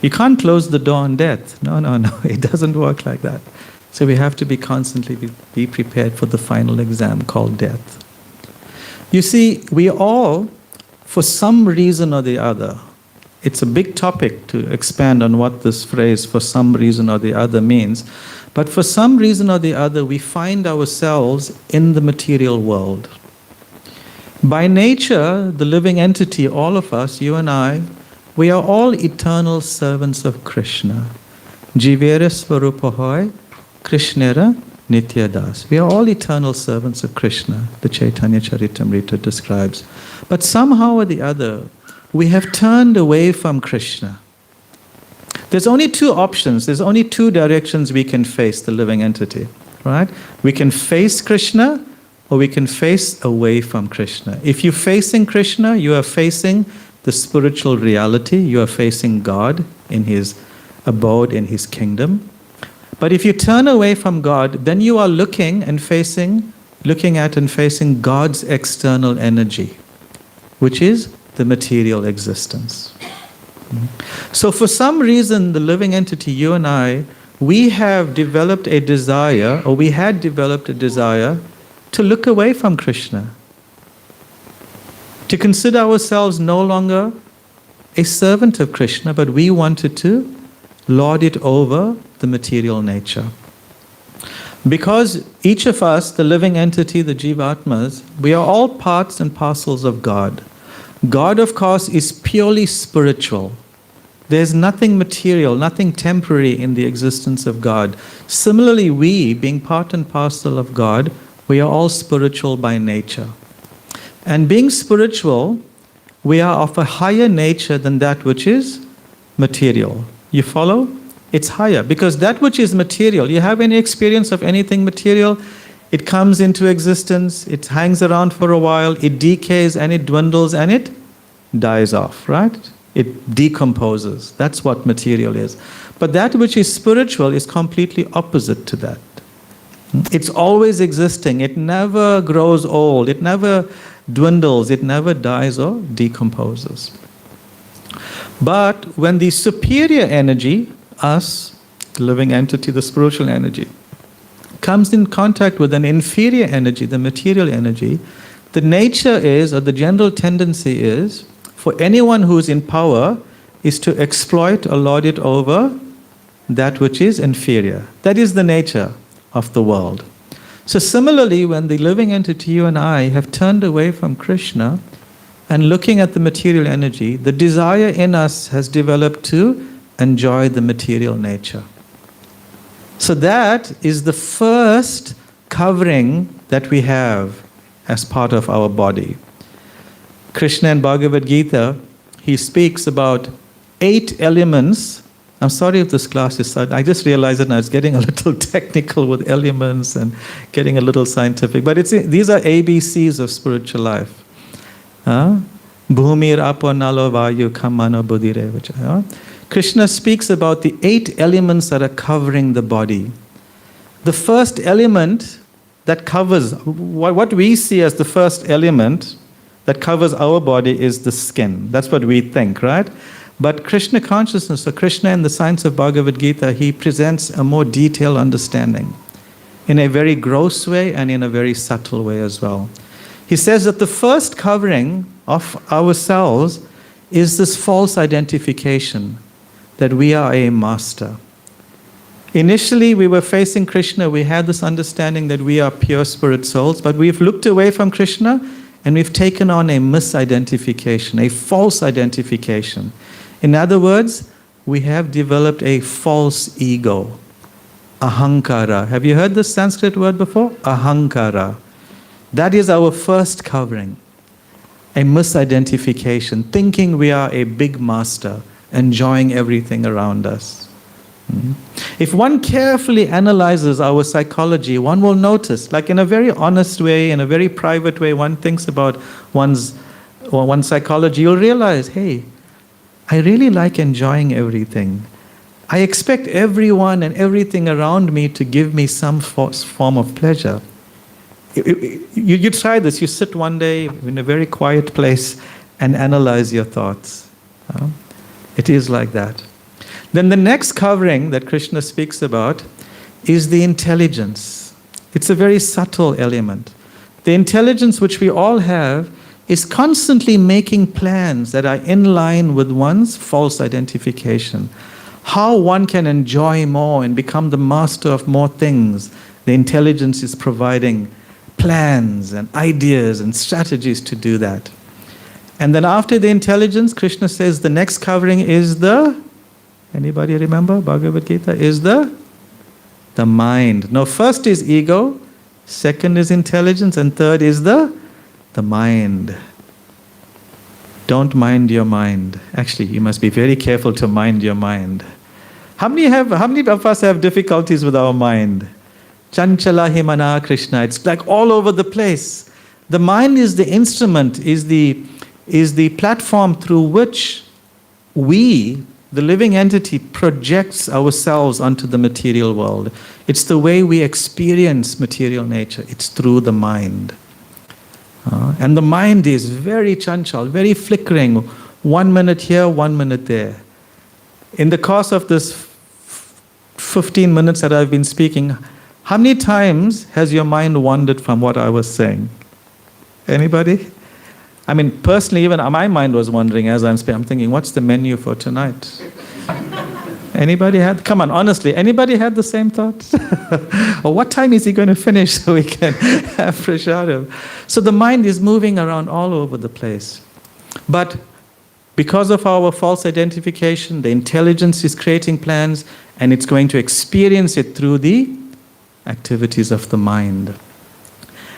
You can't close the door on death. No, it doesn't work like that. So we have to be constantly be prepared for the final exam called death. You see, we all, for some reason or the other, it's a big topic to expand on what this phrase, for some reason or the other, means. But for some reason or the other, we find ourselves in the material world. By nature, the living entity, all of us, you and I, we are all eternal servants of Krishna. Jivera Swarupa hoy, Krishnera Nityadas. We are all eternal servants of Krishna, the Chaitanya Charitamrita describes. But somehow or the other, we have turned away from Krishna. There's only two options. There's only two directions we can face the living entity, right? We can face Krishna or we can face away from Krishna. If you're facing Krishna, you are facing the spiritual reality. You are facing God in His abode, in His kingdom. But if you turn away from God, then you are looking at and facing God's external energy, which is the material existence. So for some reason, the living entity, you and I, we have developed a desire, or we had developed a desire to look away from Krishna, to consider ourselves no longer a servant of Krishna, but we wanted to lord it over the material nature. Because each of us, the living entity, the Jivatmas, we are all parts and parcels of God. God, of course, is purely spiritual. There's nothing material, nothing temporary in the existence of God. Similarly, we, being part and parcel of God, we are all spiritual by nature. And being spiritual, we are of a higher nature than that which is material. You follow? It's higher. Because that which is material, you have any experience of anything material? It comes into existence, it hangs around for a while, it decays and it dwindles and it dies off, right? It decomposes. That's what material is. But that which is spiritual is completely opposite to that. It's always existing. It never grows old. It never dwindles. It never dies or decomposes. But when the superior energy, us, the living entity, the spiritual energy, comes in contact with an inferior energy, the material energy, the nature is, or the general tendency is, for anyone who is in power, is to exploit or lord it over that which is inferior. That is the nature of the world. So similarly, when the living entity, you and I, have turned away from Krishna and looking at the material energy, the desire in us has developed to enjoy the material nature. So that is the first covering that we have as part of our body. Krishna in Bhagavad Gita, he speaks about 8 elements. I'm sorry if this class is I just realized it now, it's getting a little technical with elements and getting a little scientific. But these are ABCs of spiritual life. Bhumir apo nalo vayu kamano buddhire. Krishna speaks about the 8 elements that are covering the body. The first element that covers, what we see as the first element that covers our body is the skin. That's what we think, right? But Krishna consciousness, or Krishna in the science of Bhagavad Gita, he presents a more detailed understanding in a very gross way and in a very subtle way as well. He says that the first covering of ourselves is this false identification that we are a master. Initially, we were facing Krishna, we had this understanding that we are pure spirit souls, but we've looked away from Krishna and we've taken on a misidentification, a false identification. In other words, we have developed a false ego, ahankara. Have you heard this Sanskrit word before? Ahankara. That is our first covering, a misidentification, thinking we are a big master, enjoying everything around us. If one carefully analyzes our psychology, one will notice, like in a very honest way, in a very private way, one thinks about one's psychology, you'll realize, hey, I really like enjoying everything. I expect everyone and everything around me to give me some form of pleasure. You try this, you sit one day in a very quiet place and analyze your thoughts. It is like that. Then the next covering that Krishna speaks about is the intelligence. It's a very subtle element. The intelligence which we all have is constantly making plans that are in line with one's false identification. How one can enjoy more and become the master of more things. The intelligence is providing plans and ideas and strategies to do that. And then after the intelligence, Krishna says the next covering is anybody remember Bhagavad Gita? Is the mind. No, first is ego, second is intelligence, and third is the mind. Don't mind your mind. Actually, you must be very careful to mind your mind. How many of us have difficulties with our mind? Chanchala himana Krishna. It's like all over the place. The mind is the instrument, is the platform through which we, the living entity, projects ourselves onto the material world. It's the way we experience material nature. It's through the mind. And the mind is very chanchal, very flickering. 1 minute here, 1 minute there. In the course of this 15 minutes that I've been speaking, how many times has your mind wandered from what I was saying? Anybody? I mean, personally, even my mind was wandering as I'm speaking. I'm thinking, what's the menu for tonight? Anybody had? Come on, honestly, anybody had the same thought? Or what time is he going to finish so we can have prasadam? So the mind is moving around all over the place. But because of our false identification, the intelligence is creating plans, and it's going to experience it through the activities of the mind.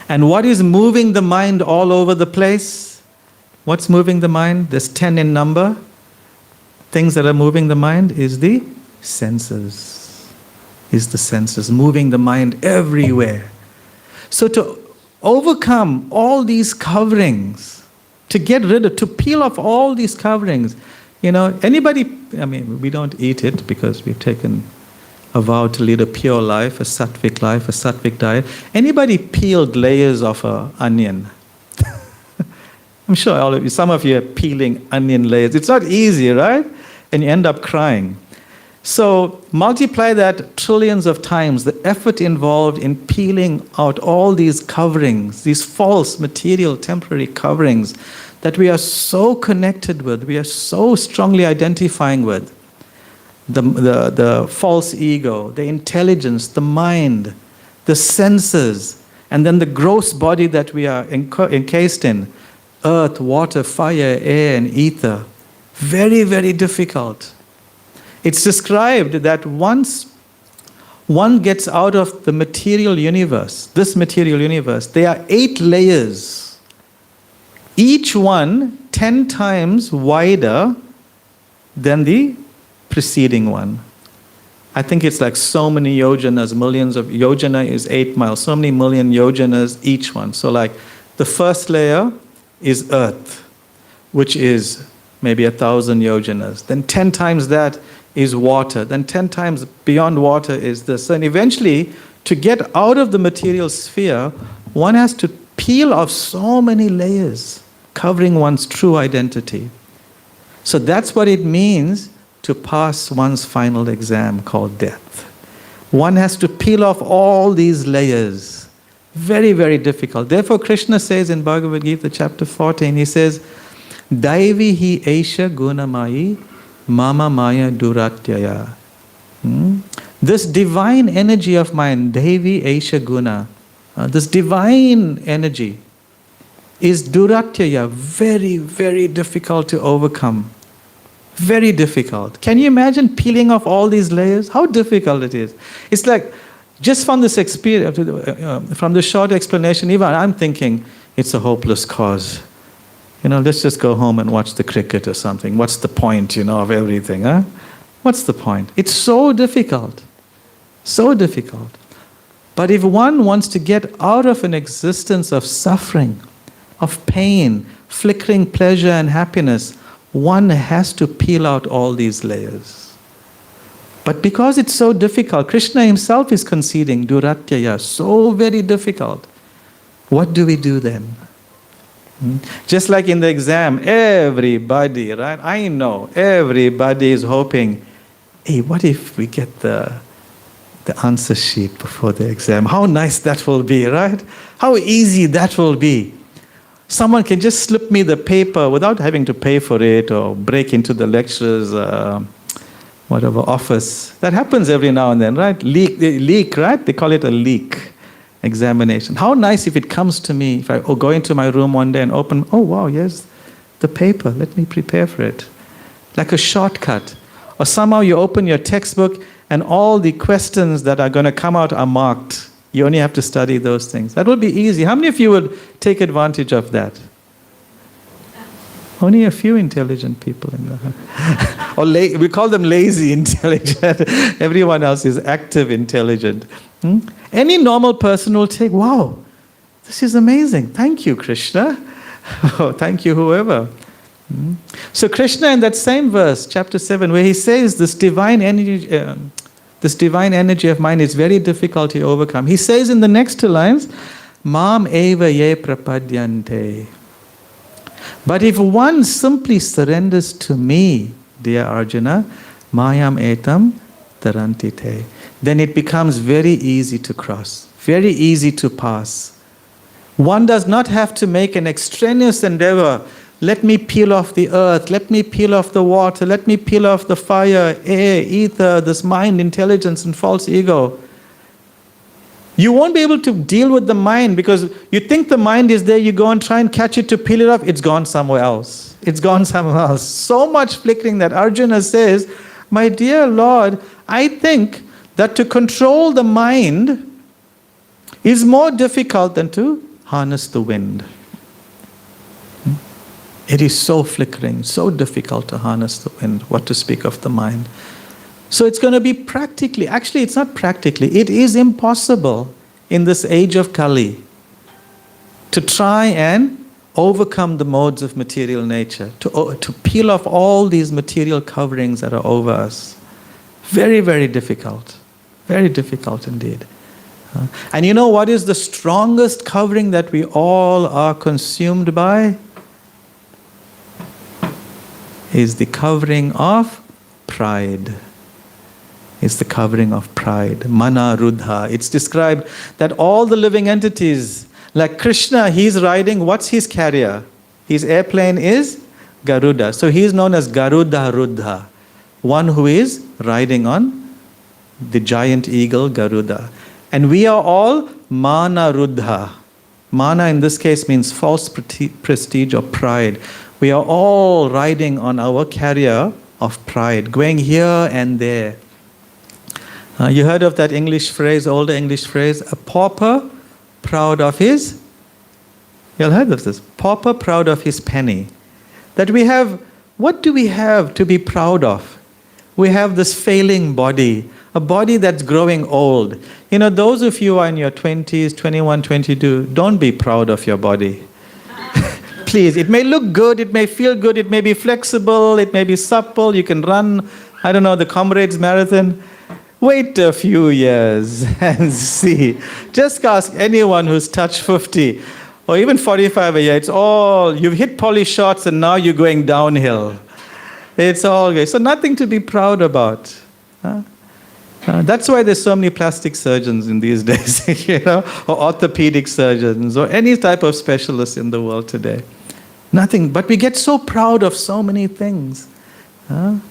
And what is moving the mind all over the place? What's moving the mind? There's 10 in number. Things that are moving the mind is the senses. Is the senses moving the mind everywhere. So to overcome all these coverings, to peel off all these coverings, anybody, I mean, we don't eat it because we've taken a vow to lead a pure life, a sattvic diet. Anybody peeled layers of an onion? I'm sure all of you, some of you are peeling onion layers. It's not easy, right? And you end up crying. So multiply that trillions of times, the effort involved in peeling out all these coverings, these false material temporary coverings that we are so connected with, we are so strongly identifying with. The false ego, the intelligence, the mind, the senses, and then the gross body that we are encased in. Earth, water, fire, air, and ether. Very, very difficult. It's described that once one gets out of the material universe, this material universe, there are 8 layers. Each one 10 times wider than the preceding one. I think it's like so many yojanas, millions of yojana is 8 miles, so many million yojanas each one. So like the first layer is earth, which is maybe 1,000 yojanas. Then 10 times that is water. Then 10 times beyond water is this. And eventually, to get out of the material sphere, one has to peel off so many layers, covering one's true identity. So that's what it means to pass one's final exam called death. One has to peel off all these layers. Very, very difficult. Therefore, Krishna says in Bhagavad Gita, chapter 14, he says, Daivi hi esha gunamayi mama maya duratyaya. This divine energy of mine, Devi esha guna, this divine energy is duratyaya, very, very difficult to overcome. Very difficult. Can you imagine peeling off all these layers? How difficult it is. It's like, just from this experience, from the short explanation, even I'm thinking, it's a hopeless cause. Let's just go home and watch the cricket or something. What's the point, of everything, huh? What's the point? It's so difficult. So difficult. But if one wants to get out of an existence of suffering, of pain, flickering pleasure and happiness, one has to peel out all these layers. But because it's so difficult, Krishna himself is conceding, duratyaya, so very difficult. What do we do then? Just like in the exam, everybody, right? I know, everybody is hoping, hey, what if we get the answer sheet before the exam? How nice that will be, right? How easy that will be. Someone can just slip me the paper without having to pay for it or break into the lecturer's office. That happens every now and then, right? Leak, right? They call it a leak examination. How nice if it comes to me, if I go into my room one day and open, oh wow, yes, the paper, let me prepare for it. Like a shortcut. Or somehow you open your textbook and all the questions that are going to come out are marked. You only have to study those things. That would be easy. How many of you would take advantage of that? Only a few intelligent people in the Or we call them lazy intelligent. Everyone else is active intelligent. Any normal person will take, wow, this is amazing. Thank you, Krishna. Oh, thank you, whoever. So Krishna in that same verse, chapter 7, where he says this divine energy of mine is very difficult to overcome. He says in the next two lines, Mam eva ye prapadyante. But if one simply surrenders to me, dear Arjuna, mayam etam tarantite, then it becomes very easy to cross, very easy to pass. One does not have to make an extraneous endeavor. Let me peel off the earth, let me peel off the water, let me peel off the fire, air, ether, this mind, intelligence, and false ego. You won't be able to deal with the mind because you think the mind is there, you go and try and catch it to peel it off, it's gone somewhere else. It's gone somewhere else. So much flickering that Arjuna says, my dear Lord, I think that to control the mind is more difficult than to harness the wind. It is so flickering, so difficult to harness the wind, what to speak of the mind. So it's going to be practically, actually it's not practically, it is impossible in this age of Kali to try and overcome the modes of material nature, to peel off all these material coverings that are over us. Very, very difficult indeed. And you know what is the strongest covering that we all are consumed by? Is the covering of pride. It's the covering of pride. Mana Rudha. It's described that all the living entities, like Krishna, he's riding, what's his carrier? His airplane is Garuda. So he's known as Garuda Rudha, one who is riding on the giant eagle Garuda. And we are all Mana Rudha. Mana in this case means false prestige or pride. We are all riding on our carrier of pride, going here and there. You heard of that English phrase, older English phrase, a pauper proud of his, you all heard of this, pauper proud of his penny. That we have, what do we have to be proud of? We have this failing body, a body that's growing old. You know, those of you who are in your 20s, 21, 22, don't be proud of your body. Please, it may look good, it may feel good, it may be flexible, it may be supple, you can run, I don't know, the Comrades Marathon. Wait a few years and see. Just ask anyone who's touched 50 or even 45 a year. It's all, you've hit poly shots and now you're going downhill. It's all good. So nothing to be proud about. That's why there's so many plastic surgeons in these days, you know, or orthopedic surgeons or any type of specialist in the world today. Nothing, but we get so proud of so many things.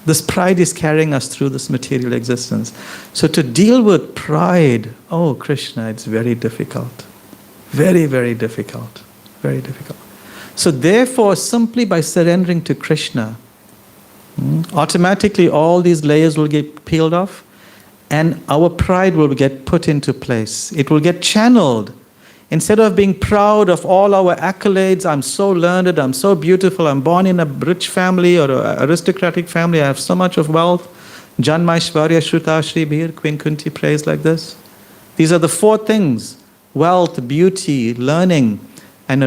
This pride is carrying us through this material existence. So to deal with pride, oh Krishna, it's very difficult. Very, very difficult. Very difficult. So therefore, simply by surrendering to Krishna, automatically all these layers will get peeled off and our pride will get put into place. It will get channeled. Instead of being proud of all our accolades, I'm so learned, I'm so beautiful, I'm born in a rich family or an aristocratic family, I have so much of wealth. Janmaishvarya Shrutashri Bir, Queen Kunti prays like this. These are the four things: wealth, beauty, learning, and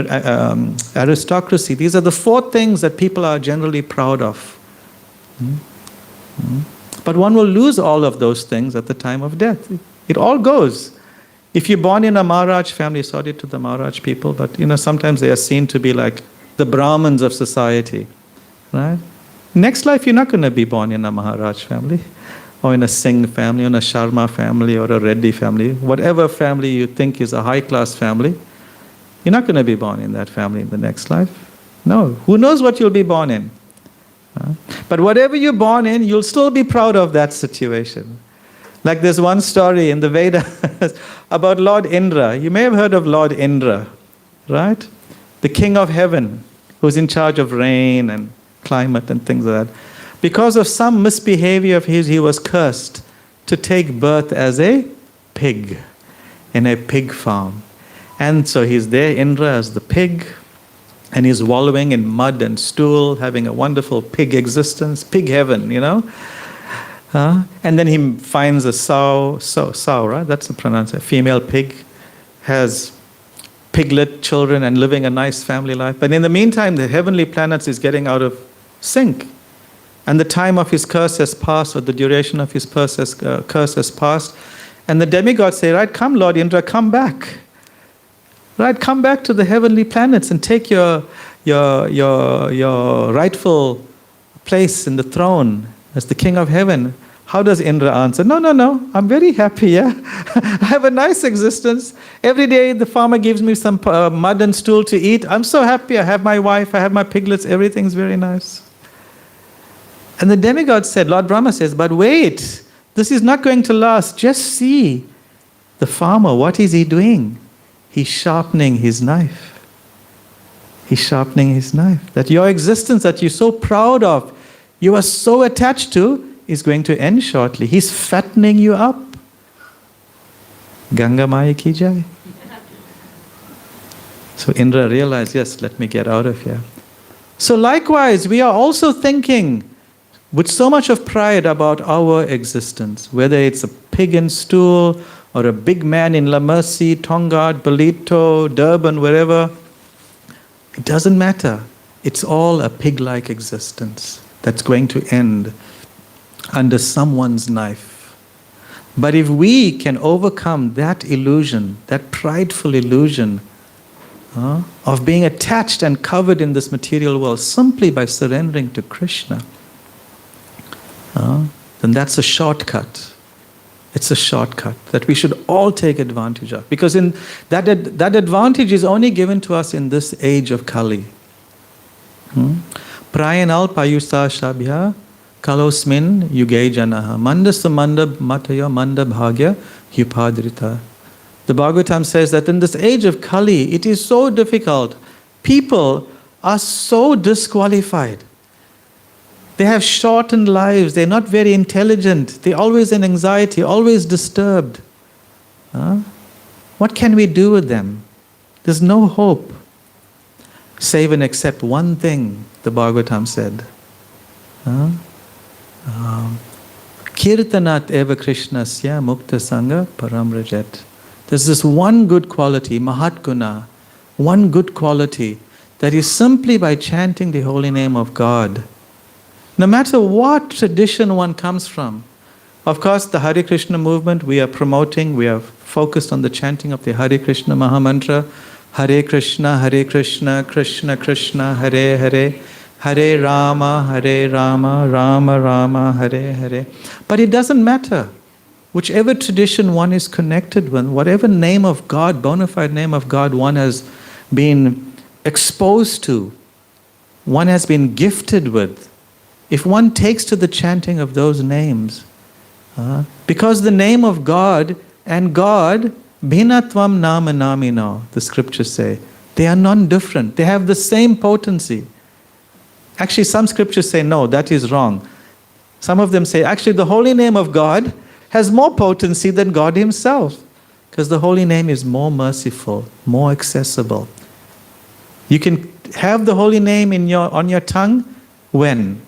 aristocracy. These are the four things that people are generally proud of. But one will lose all of those things at the time of death. It all goes. If you're born in a Maharaj family, sorry to the Maharaj people, but you know, sometimes they are seen to be like the Brahmins of society, right? Next life, you're not going to be born in a Maharaj family, or in a Singh family, or in a Sharma family, or a Reddy family. Whatever family you think is a high-class family, you're not going to be born in that family in the next life. No. Who knows what you'll be born in? But whatever you're born in, you'll still be proud of that situation. Like there's one story in the Vedas about Lord Indra. You may have heard of Lord Indra, right? The king of heaven, who's in charge of rain and climate and things like that. Because of some misbehavior of his, he was cursed to take birth as a pig in a pig farm. And so he's there, Indra, as the pig, and he's wallowing in mud and stool, having a wonderful pig existence, pig heaven, and then he finds a sow, right? That's the pronunciation. Female pig has piglet children and living a nice family life. But in the meantime, the heavenly planets is getting out of sync. And the time of his curse has passed, or the duration of his curse has passed. And the demigods say, right, come Lord Indra, come back. Right, come back to the heavenly planets and take your rightful place in the throne as the king of heaven. How does Indra answer? No, I'm very happy, yeah. I have a nice existence. Every day the farmer gives me some mud and stool to eat. I'm so happy. I have my wife, I have my piglets, everything's very nice. And the demigod said, Lord Brahma says, but wait, this is not going to last. Just see the farmer, what is he doing? He's sharpening his knife. He's sharpening his knife. That your existence that you're so proud of, you are so attached to, is going to end shortly. He's fattening you up. Ganga Maya ki jai. So Indra realized, yes, let me get out of here. So likewise, we are also thinking with so much of pride about our existence, whether it's a pig in stool or a big man in La Mercy, Tonga, Belito, Durban, wherever. It doesn't matter. It's all a pig-like existence that's going to end under someone's knife. But if we can overcome that illusion, that prideful illusion of being attached and covered in this material world simply by surrendering to Krishna, then that's a shortcut. It's a shortcut that we should all take advantage of. Because in that advantage is only given to us in this age of Kali. Prayanal payusa shabhya kalosmin yuge janaha mandasa manda mataya manda bhagya yupadrita. The Bhagavatam says that in this age of Kali, it is so difficult. People are so disqualified. They have shortened lives. They're not very intelligent. They're always in anxiety, always disturbed. What can we do with them? There's no hope. Save and except one thing, the Bhagavatam said. Kirtanat eva Krishnasya mukta sangha param rajet. There's this one good quality, Mahat Guna, one good quality, that is simply by chanting the holy name of God. No matter what tradition one comes from. Of course, the Hare Krishna movement we are promoting, we are focused on the chanting of the Hare Krishna Mahamantra. Hare Krishna, Krishna Krishna, Hare Hare, Hare Rama, Rama Rama, Hare Hare. But it doesn't matter. Whichever tradition one is connected with, whatever name of God, bona fide name of God one has been exposed to, one has been gifted with, if one takes to the chanting of those names, because the name of God and God, bhinatvam nama namino, the scriptures say, they are non-different. They have the same potency. Actually, some scriptures say, no, that is wrong. Some of them say, actually, the holy name of God has more potency than God himself, because the holy name is more merciful, more accessible. You can have the holy name on your tongue when?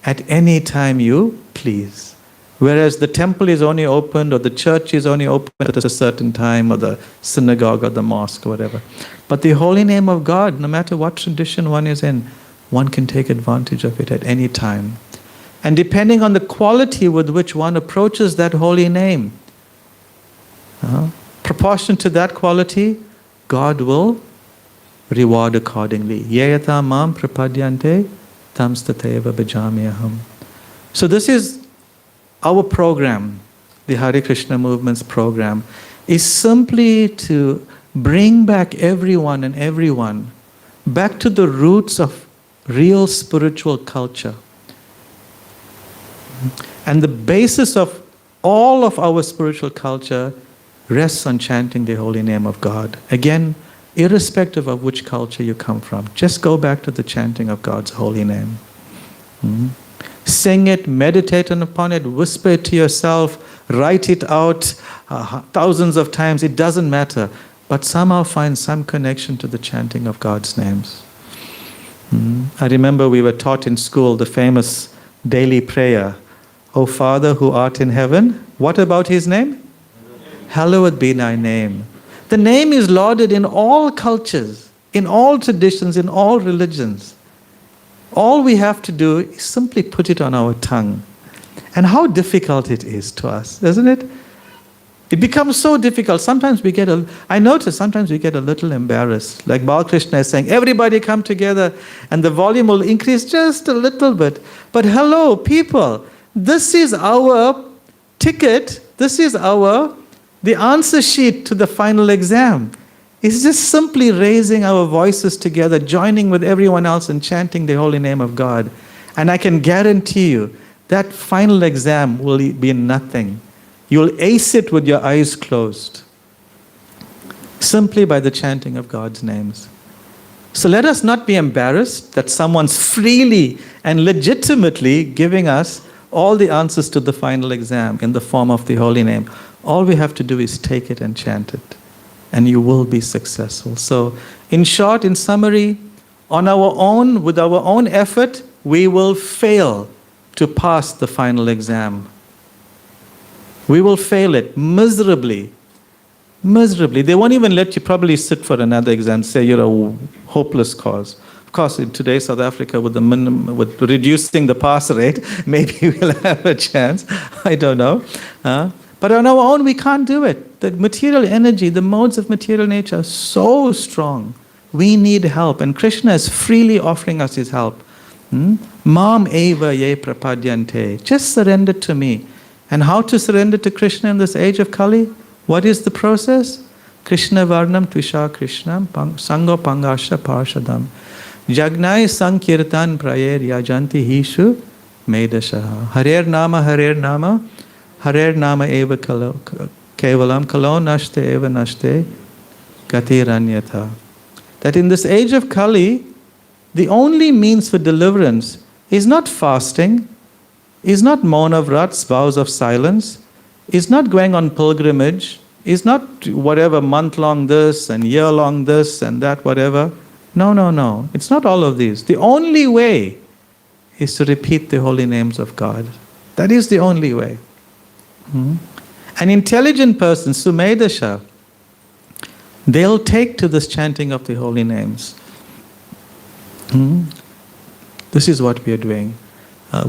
At any time you please. Whereas the temple is only opened, or the church is only open at a certain time, or the synagogue or the mosque or whatever. But the holy name of God, no matter what tradition one is in, one can take advantage of it at any time. And depending on the quality with which one approaches that holy name, proportionate to that quality, God will reward accordingly. Yayata mam prapadyante tamstateva bhajamyaham. So this is our program, the Hare Krishna movement's program, is simply to bring back everyone and everyone back to the roots of real spiritual culture. And the basis of all of our spiritual culture rests on chanting the holy name of God. Again, irrespective of which culture you come from, just go back to the chanting of God's holy name. Sing it, meditate upon it, whisper it to yourself, write it out thousands of times, it doesn't matter. But somehow find some connection to the chanting of God's names. I remember we were taught in school the famous daily prayer, O Father who art in heaven. What about his name? Hallowed be thy name. The name is lauded in all cultures, in all traditions, in all religions. All we have to do is simply put it on our tongue. And how difficult it is to us, isn't it? It becomes so difficult. Sometimes I notice sometimes we get a little embarrassed. Like Balakrishna is saying, everybody come together and the volume will increase just a little bit. But hello, people, this is our ticket. This is the answer sheet to the final exam. It's just simply raising our voices together, joining with everyone else and chanting the holy name of God. And I can guarantee you that final exam will be nothing. You'll ace it with your eyes closed, simply by the chanting of God's names. So let us not be embarrassed that someone's freely and legitimately giving us all the answers to the final exam in the form of the holy name. All we have to do is take it and chant it, and you will be successful. So, in short, in summary, on our own, with our own effort, we will fail to pass the final exam. We will fail it miserably. Miserably. They won't even let you probably sit for another exam, say you're a hopeless cause. Of course, in today's South Africa, with with reducing the pass rate, maybe we'll have a chance. I don't know. But on our own, we can't do it. The material energy, the modes of material nature are so strong. We need help. And Krishna is freely offering us his help. Mam eva ye prapadyante. Just surrender to me. And how to surrender to Krishna in this age of Kali? What is the process? Krishna varnam tvisha krishnam sango pangasha parshadam. Jagnai sankirtan prayer yajanti hishu medashaha. Harer nama eva kevalam kalo nashte eva nashte gatiranyatha. That in this age of Kali, the only means for deliverance is not fasting, is not mauna vrats, vows of silence, is not going on pilgrimage, is not whatever month-long this and year-long this and that, whatever. No. It's not all of these. The only way is to repeat the holy names of God. That is the only way. An intelligent person, Sumedasha, they'll take to this chanting of the holy names. This is what we are doing.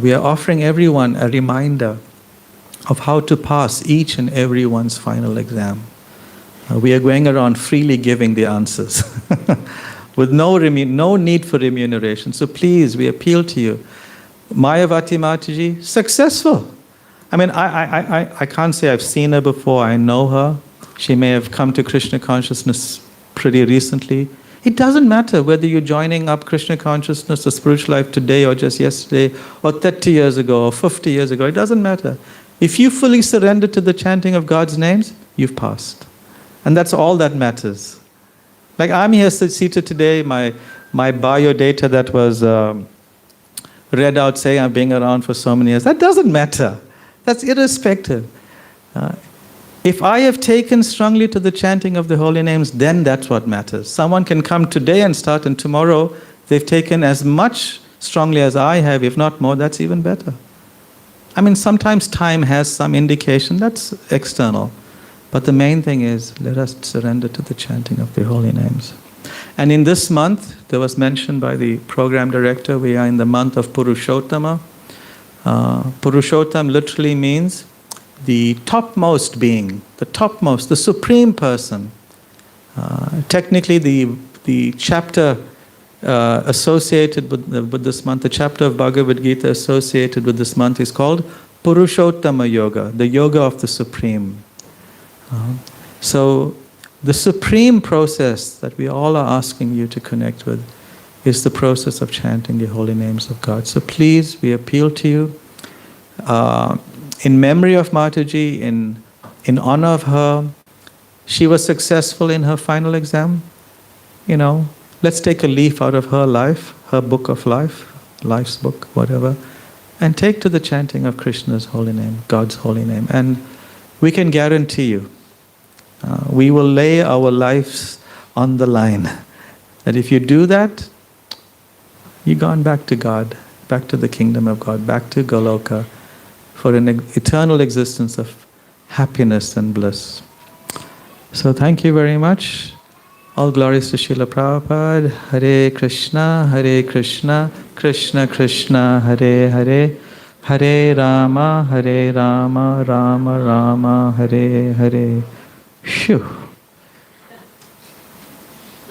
We are offering everyone a reminder of how to pass each and everyone's final exam. We are going around freely giving the answers with no need for remuneration. So please, we appeal to you. Mayavati Mataji, successful. I mean, I can't say I've seen her before. I know her. She may have come to Krishna consciousness pretty recently. It doesn't matter whether you're joining up Krishna consciousness or spiritual life today or just yesterday or 30 years ago or 50 years ago. It doesn't matter. If you fully surrender to the chanting of God's names, you've passed. And that's all that matters. Like I'm here seated today, my bio data that was read out saying I've been around for so many years, that doesn't matter. That's irrespective. If I have taken strongly to the chanting of the holy names, then that's what matters. Someone can come today and start, and tomorrow they've taken as much strongly as I have, if not more, that's even better. I mean, sometimes time has some indication, that's external. But the main thing is, let us surrender to the chanting of the holy names. And in this month, there was mentioned by the program director, we are in the month of Purushottama. Purushottam literally means the topmost being, the supreme person. Technically, the chapter associated with this month, the chapter of Bhagavad Gita associated with this month is called Purushottama Yoga, the yoga of the supreme. So the supreme process that we all are asking you to connect with is the process of chanting the holy names of God. So please, we appeal to you, in memory of Mataji, in honor of her. She was successful in her final exam. Let's take a leaf out of her life, her book of life, life's book, whatever, and take to the chanting of Krishna's holy name, God's holy name. And we can guarantee you, we will lay our lives on the line. That if you do that, You've gone back to God, back to the kingdom of God, back to Goloka for an eternal existence of happiness and bliss. So thank you very much. All glories to Srila Prabhupada. Hare Krishna, Krishna Krishna, Hare Hare, Hare Rama, Rama Rama, Hare Hare. Phew.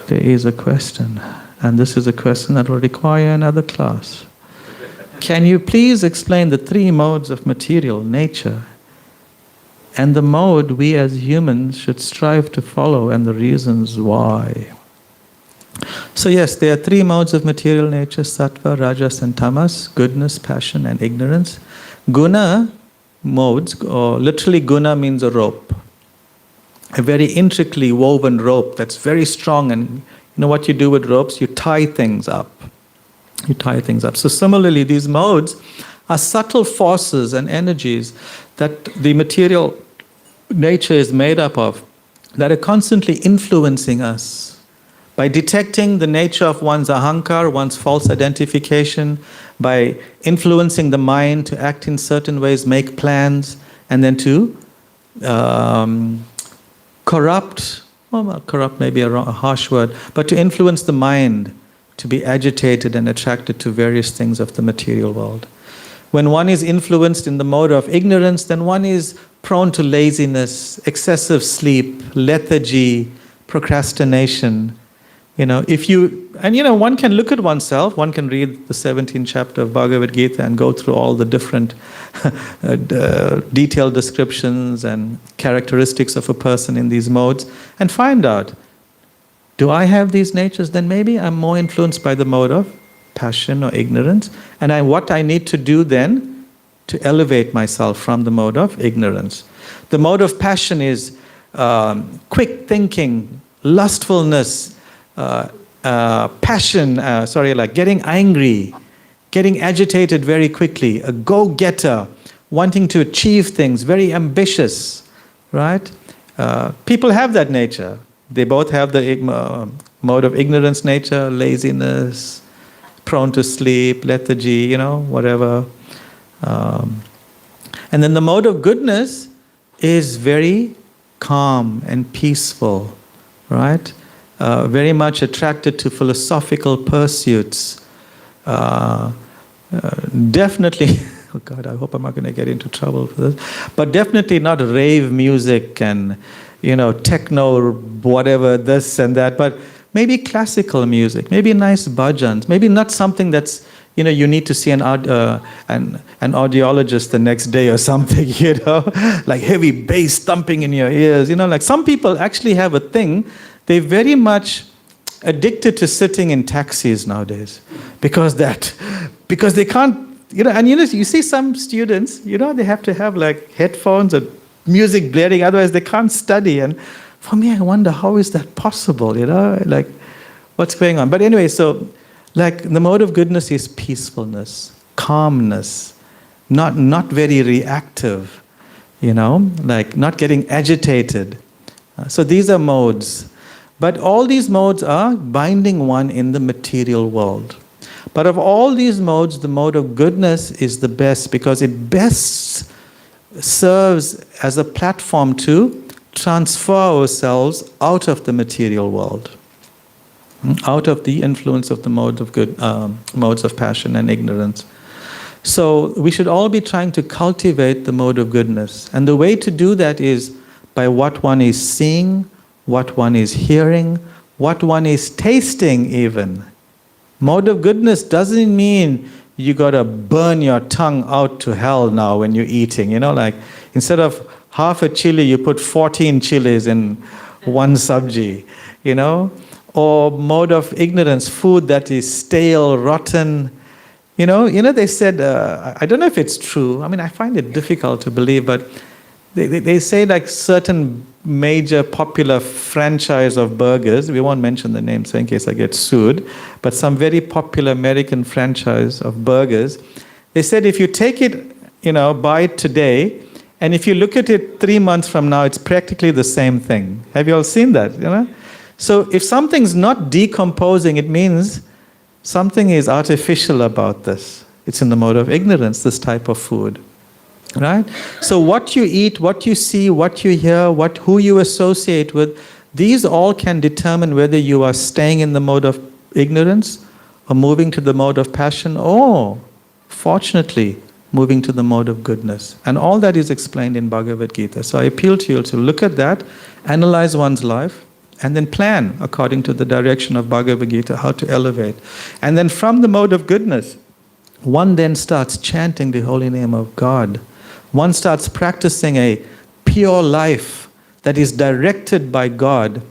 There is a question, and this is a question that will require another class. Can you please explain the three modes of material nature and the mode we as humans should strive to follow and the reasons why? So yes, there are three modes of material nature: sattva, rajas and tamas, goodness, passion and ignorance. Guna modes, or literally guna means a rope. A very intricately woven rope that's very strong, and you know what you do with ropes? You tie things up. You tie things up. So similarly, these modes are subtle forces and energies that the material nature is made up of, that are constantly influencing us. By detecting the nature of one's ahankar, one's false identification, by influencing the mind to act in certain ways, make plans, and then to corrupt may be a harsh word, but to influence the mind to be agitated and attracted to various things of the material world. When one is influenced in the mode of ignorance, then one is prone to laziness, excessive sleep, lethargy, procrastination. One can look at oneself, one can read the 17th chapter of Bhagavad Gita and go through all the different detailed descriptions and characteristics of a person in these modes and find out, do I have these natures? Then maybe I'm more influenced by the mode of passion or ignorance, and what I need to do then to elevate myself from the mode of ignorance. The mode of passion is quick thinking, lustfulness, like getting angry, getting agitated very quickly, a go-getter, wanting to achieve things, very ambitious, right? People have that nature. They both have the mode of ignorance nature, laziness, prone to sleep, lethargy, whatever. And then the mode of goodness is very calm and peaceful, right? Very much attracted to philosophical pursuits. Definitely, oh God, I hope I'm not going to get into trouble for this, but definitely not rave music and, techno, whatever, this and that, but maybe classical music, maybe nice bhajans, maybe not something that's, you need to see an audiologist the next day or something, like heavy bass thumping in your ears, like some people actually have a thing. They're very much addicted to sitting in taxis nowadays because they can't, and you see some students, they have to have like headphones and music blaring, otherwise they can't study. And for me, I wonder, how is that possible, like what's going on? But anyway, so like the mode of goodness is peacefulness, calmness, not very reactive, like not getting agitated. So these are modes. But all these modes are binding one in the material world. But of all these modes, the mode of goodness is the best because it best serves as a platform to transfer ourselves out of the material world, out of the influence of the modes of passion and ignorance. So we should all be trying to cultivate the mode of goodness. And the way to do that is by what one is seeing, what one is hearing, what one is tasting even. Mode of goodness doesn't mean you gotta burn your tongue out to hell now when you're eating. Like instead of half a chili, you put 14 chilies in one sabji, Or mode of ignorance, food that is stale, rotten. They said, I don't know if it's true. I mean, I find it difficult to believe, but they say like certain major popular franchise of burgers, we won't mention the name so in case I get sued, but some very popular American franchise of burgers, they said if you take it, buy it today, and if you look at it 3 months from now, it's practically the same thing. Have you all seen that? So if something's not decomposing, it means Something is artificial about this. It's in the mode of ignorance, this type of food. Right? So what you eat, what you see, what you hear, who you associate with, these all can determine whether you are staying in the mode of ignorance or moving to the mode of passion, or, fortunately, moving to the mode of goodness. And all that is explained in Bhagavad Gita. So I appeal to you to look at that, analyze one's life, and then plan according to the direction of Bhagavad Gita how to elevate. And then from the mode of goodness, one then starts chanting the holy name of God. One starts practicing a pure life that is directed by God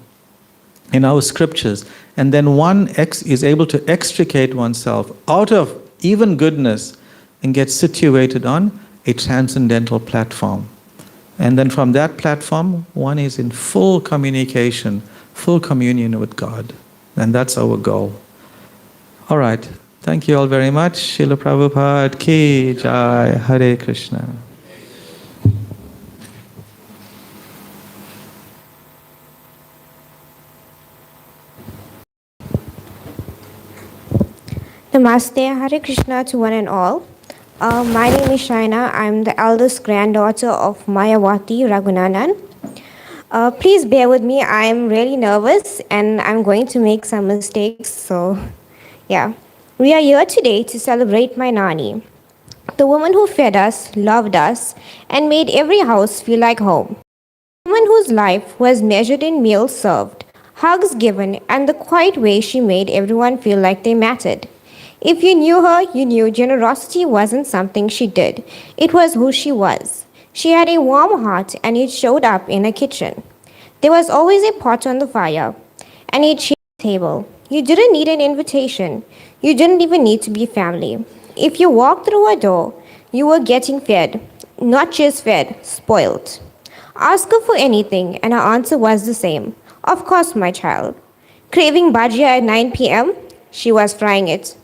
in our scriptures. And then one is able to extricate oneself out of even goodness and get situated on a transcendental platform. And then from that platform, one is in full communication, full communion with God. And that's our goal. All right. Thank you all very much. Srila Prabhupada Ki Jai. Hare Krishna. Namaste, Hare Krishna to one and all. My name is Shaina. I'm the eldest granddaughter of Mayawati Raghunandan. Please bear with me. I'm really nervous and I'm going to make some mistakes. So, yeah. We are here today to celebrate my Nani, the woman who fed us, loved us, and made every house feel like home. A woman whose life was measured in meals served, hugs given, and the quiet way she made everyone feel like they mattered. If you knew her, you knew generosity wasn't something she did. It was who she was. She had a warm heart and it showed up in her kitchen. There was always a pot on the fire and a chair at the table. You didn't need an invitation. You didn't even need to be family. If you walked through her door, you were getting fed. Not just fed, spoiled. Ask her for anything and her answer was the same. Of course, my child. Craving bhajia at 9 p.m.? She was frying it.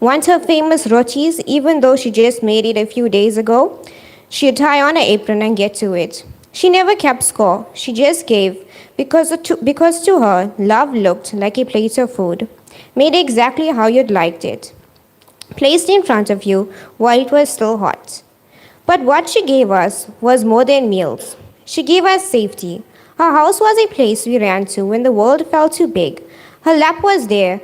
Want her famous rotis, even though she just made it a few days ago? She'd tie on her apron and get to it. She never kept score. She just gave because to her, love looked like a plate of food, made exactly how you'd liked it, placed in front of you while it was still hot. But what she gave us was more than meals. She gave us safety. Her house was a place we ran to when the world felt too big. Her lap was there.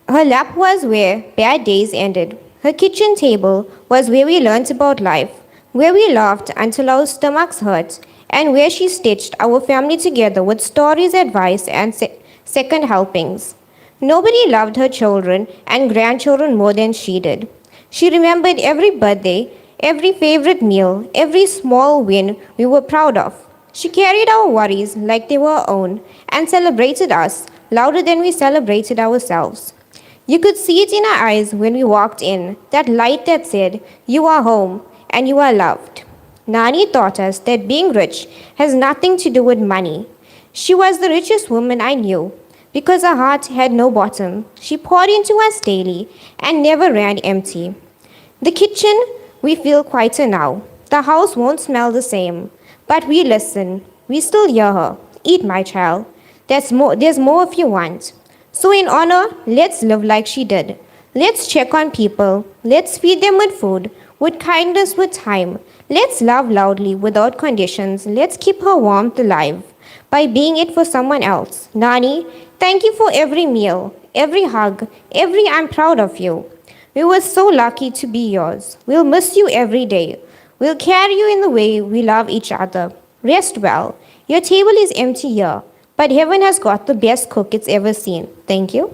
Her lap was where bad days ended. Her kitchen table was where we learnt about life, where we laughed until our stomachs hurt, and where she stitched our family together with stories, advice, and second helpings. Nobody loved her children and grandchildren more than she did. She remembered every birthday, every favorite meal, every small win we were proud of. She carried our worries like they were her own and celebrated us louder than we celebrated ourselves. You could see it in her eyes when we walked in, that light that said, "You are home and you are loved." Nani taught us that being rich has nothing to do with money. She was the richest woman I knew because her heart had no bottom. She poured into us daily and never ran empty. The kitchen, we feel quieter now. The house won't smell the same, but we listen. We still hear her. Eat, my child. There's more if you want. So in honor, let's live like she did. Let's check on people. Let's feed them with food, with kindness, with time. Let's love loudly without conditions. Let's keep her warmth alive by being it for someone else. Nani, thank you for every meal, every hug, every "I'm proud of you." We were so lucky to be yours. We'll miss you every day. We'll carry you in the way we love each other. Rest well. Your table is empty here, but heaven has got the best cook it's ever seen. Thank you.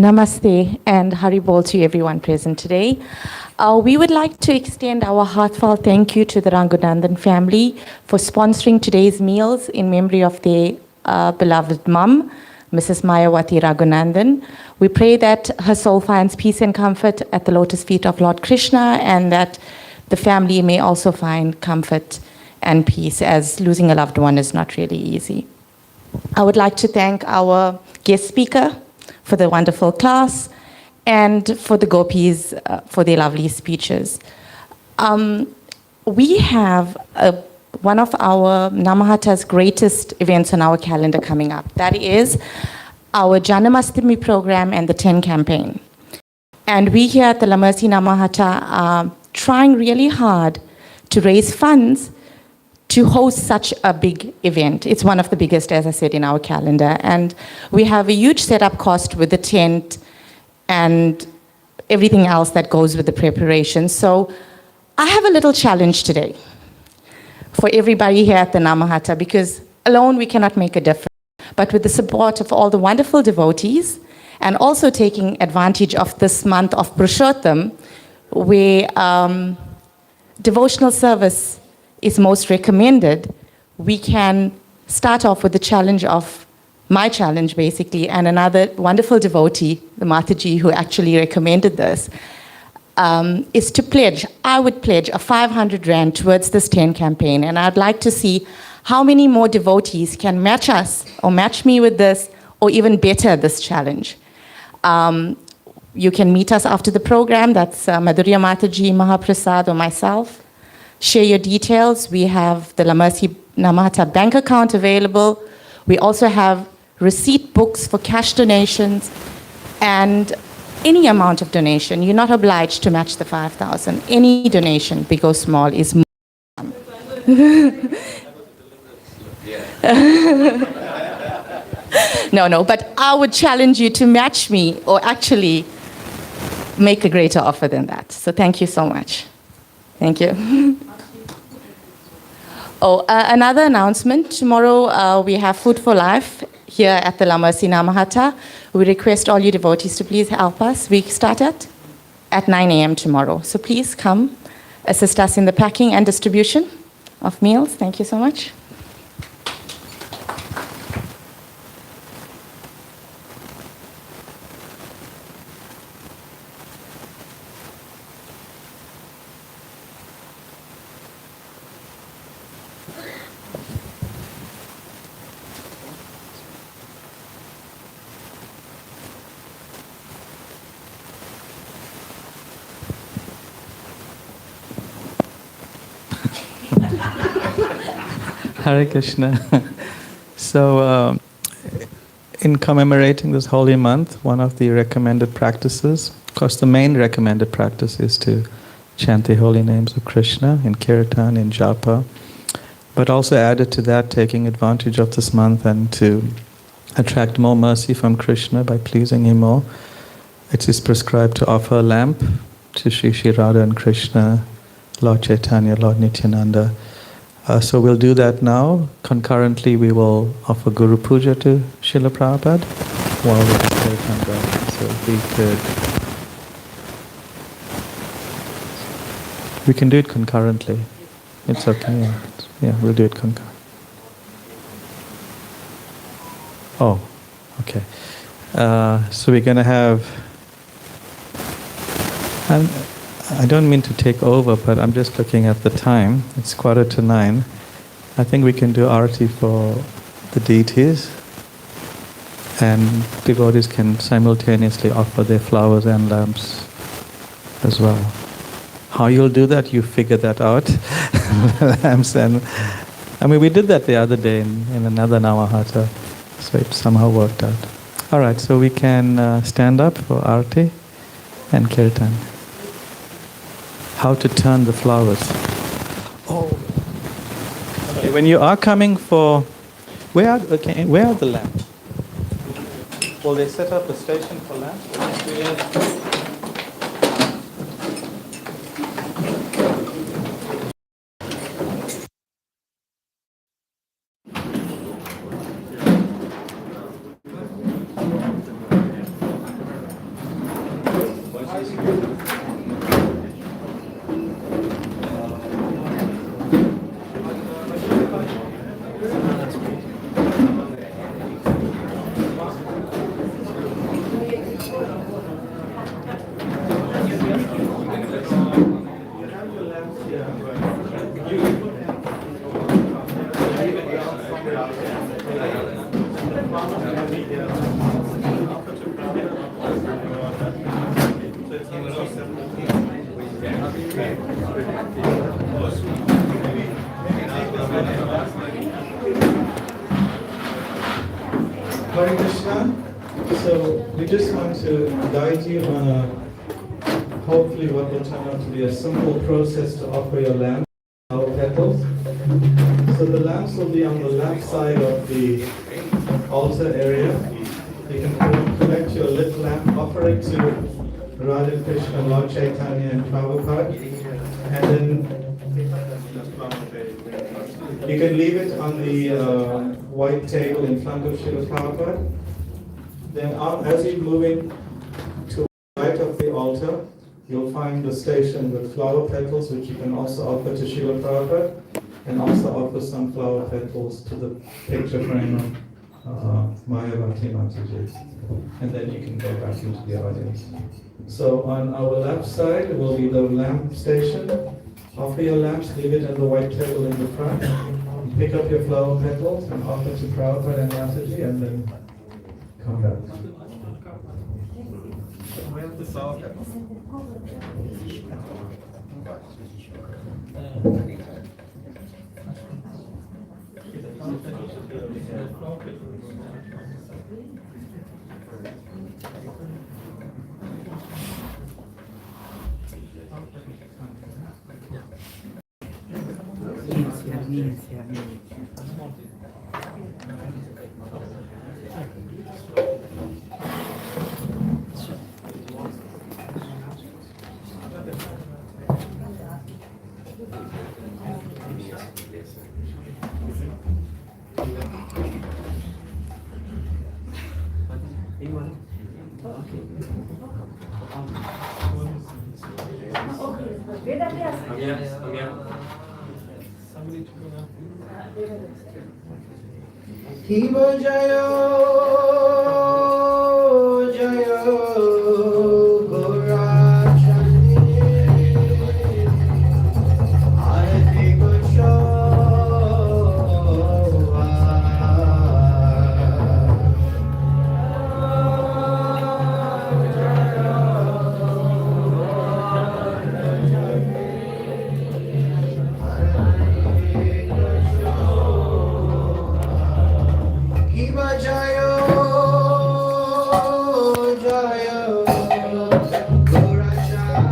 Namaste and Haribol to everyone present today. We would like to extend our heartfelt thank you to the Raghunandan family for sponsoring today's meals in memory of their beloved mum, Mrs. Mayawati Raghunandan. We pray that her soul finds peace and comfort at the lotus feet of Lord Krishna, and that the family may also find comfort and peace, as losing a loved one is not really easy. I would like to thank our guest speaker for the wonderful class, and for the gopis for their lovely speeches. We have one of our Namahata's greatest events on our calendar coming up. That is our Janamastami program and the 10 campaign. And we here at the La Mercy Namahata are trying really hard to raise funds to host such a big event. It's one of the biggest, as I said, in our calendar. And we have a huge setup cost with the tent and everything else that goes with the preparation. So I have a little challenge today for everybody here at the Namahata, because alone we cannot make a difference. But with the support of all the wonderful devotees, and also taking advantage of this month of Purushottam, where devotional service is most recommended, we can start off with the challenge of my challenge, basically, and another wonderful devotee, the Mataji, who actually recommended this, is to pledge. I would pledge a 500 Rand towards this 10 campaign, and I'd like to see how many more devotees can match us, or match me with this, or even better this challenge. You can meet us after the program. That's Madhurya Mataji, Mahaprasad, or myself. Share your details. We have the La Mercy Namahata bank account available. We also have receipt books for cash donations, and any amount of donation. You're not obliged to match the 5,000. Any donation, big or small, is more. No, but I would challenge you to match me, or actually make a greater offer than that. So thank you so much. Thank you. Another announcement. Tomorrow we have Food for Life here at the La Mercy Namahata. We request all you devotees to please help us. We start at 9 a.m. tomorrow. So please come assist us in the packing and distribution of meals. Thank you so much. Hare Krishna. So, in commemorating this holy month, one of the recommended practices, of course, the main recommended practice is to chant the holy names of Krishna in kirtan, in japa, but also added to that, taking advantage of this month and to attract more mercy from Krishna by pleasing him more. It is prescribed to offer a lamp to Shri Shri Radha and Krishna, Lord Chaitanya, Lord Nityananda. So we'll do that now. Concurrently, we will offer Guru Puja to Srila Prabhupada while we kirtan going. So we can do it concurrently. It's okay. Yeah, we'll do it concurrently. Oh, okay. So we're going to have. I don't mean to take over, but I'm just looking at the time. It's 9:15. I think we can do arati for the deities, and devotees can simultaneously offer their flowers and lamps as well. How you'll do that, you figure that out. Lamps and... I mean, we did that the other day in another Namahata, so it somehow worked out. All right, so we can stand up for arati and kirtan. How to turn the flowers. Oh. Okay, when you are coming for... Where are the lamps? Will they set up a station for lamps? So we just want to guide you on a, hopefully what will turn out to be a simple process to offer your lamp, flower petals. So the lamps will be on the left side of the altar area. You can collect your lit lamp, offer it to Radha Krishna, Lord Chaitanya and Prabhupada, and then you can leave it on the white table in front of Srila Prabhupada. Then as you move in to the right of the altar, you'll find the station with flower petals, which you can also offer to Srila Prabhupada, and also offer some flower petals to the picture frame of Mayavati Mataji. And then you can go back into the audience. So on our left side will be the lamp station. Offer your lamps, leave it on the white table in the front. Pick up your flower petals and offer to Prabhupada and Mataji, and then come back. Where are the flower petals? Hiva Jayo Jayo Gorachani Arati Hiva Jayo Jayo Gorachani Arati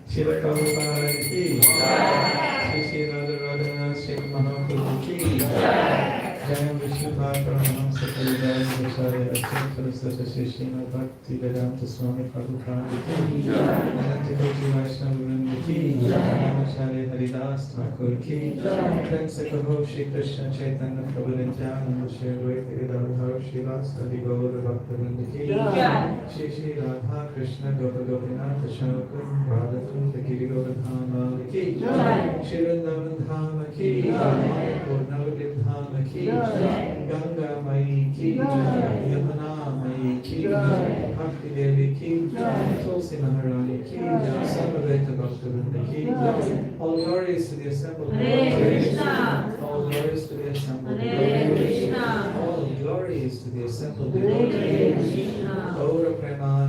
Shila Prabhupada ki Shri Shri Radha Radha Shri Mahaprabhu ki Jai Vishnu Paramahamsa Kalidasa Vishaya Achyut Saraswata Shri Srimad Bhakti Vedanta Swami Prabhupada ki Ananta Koti Vaishnava Vrinda ki Namacharya Haridas Thakur ki Prince Kaho Shri Krishna Chaitanya Prabhu Nityananda Shri Advaita Gadadhar Shri Vasadi Gaura Bhakta Vrinda ki Shri Shri Radha Krishna Gopa Gopinath Shankar Radha Kunda Giri Govardhana ki Shri Vrindavan Dhama ki Purnavadip Dhama ki Ganga Mai ki Yamuna Mai ki Bhakti Devi ki Tulsi Maharani ki Samaveta Bhakta Vrinda ki All glories to the assembled devotees. All glories to the assembled devotees. All glories to the assembled devotees. Gaura Prema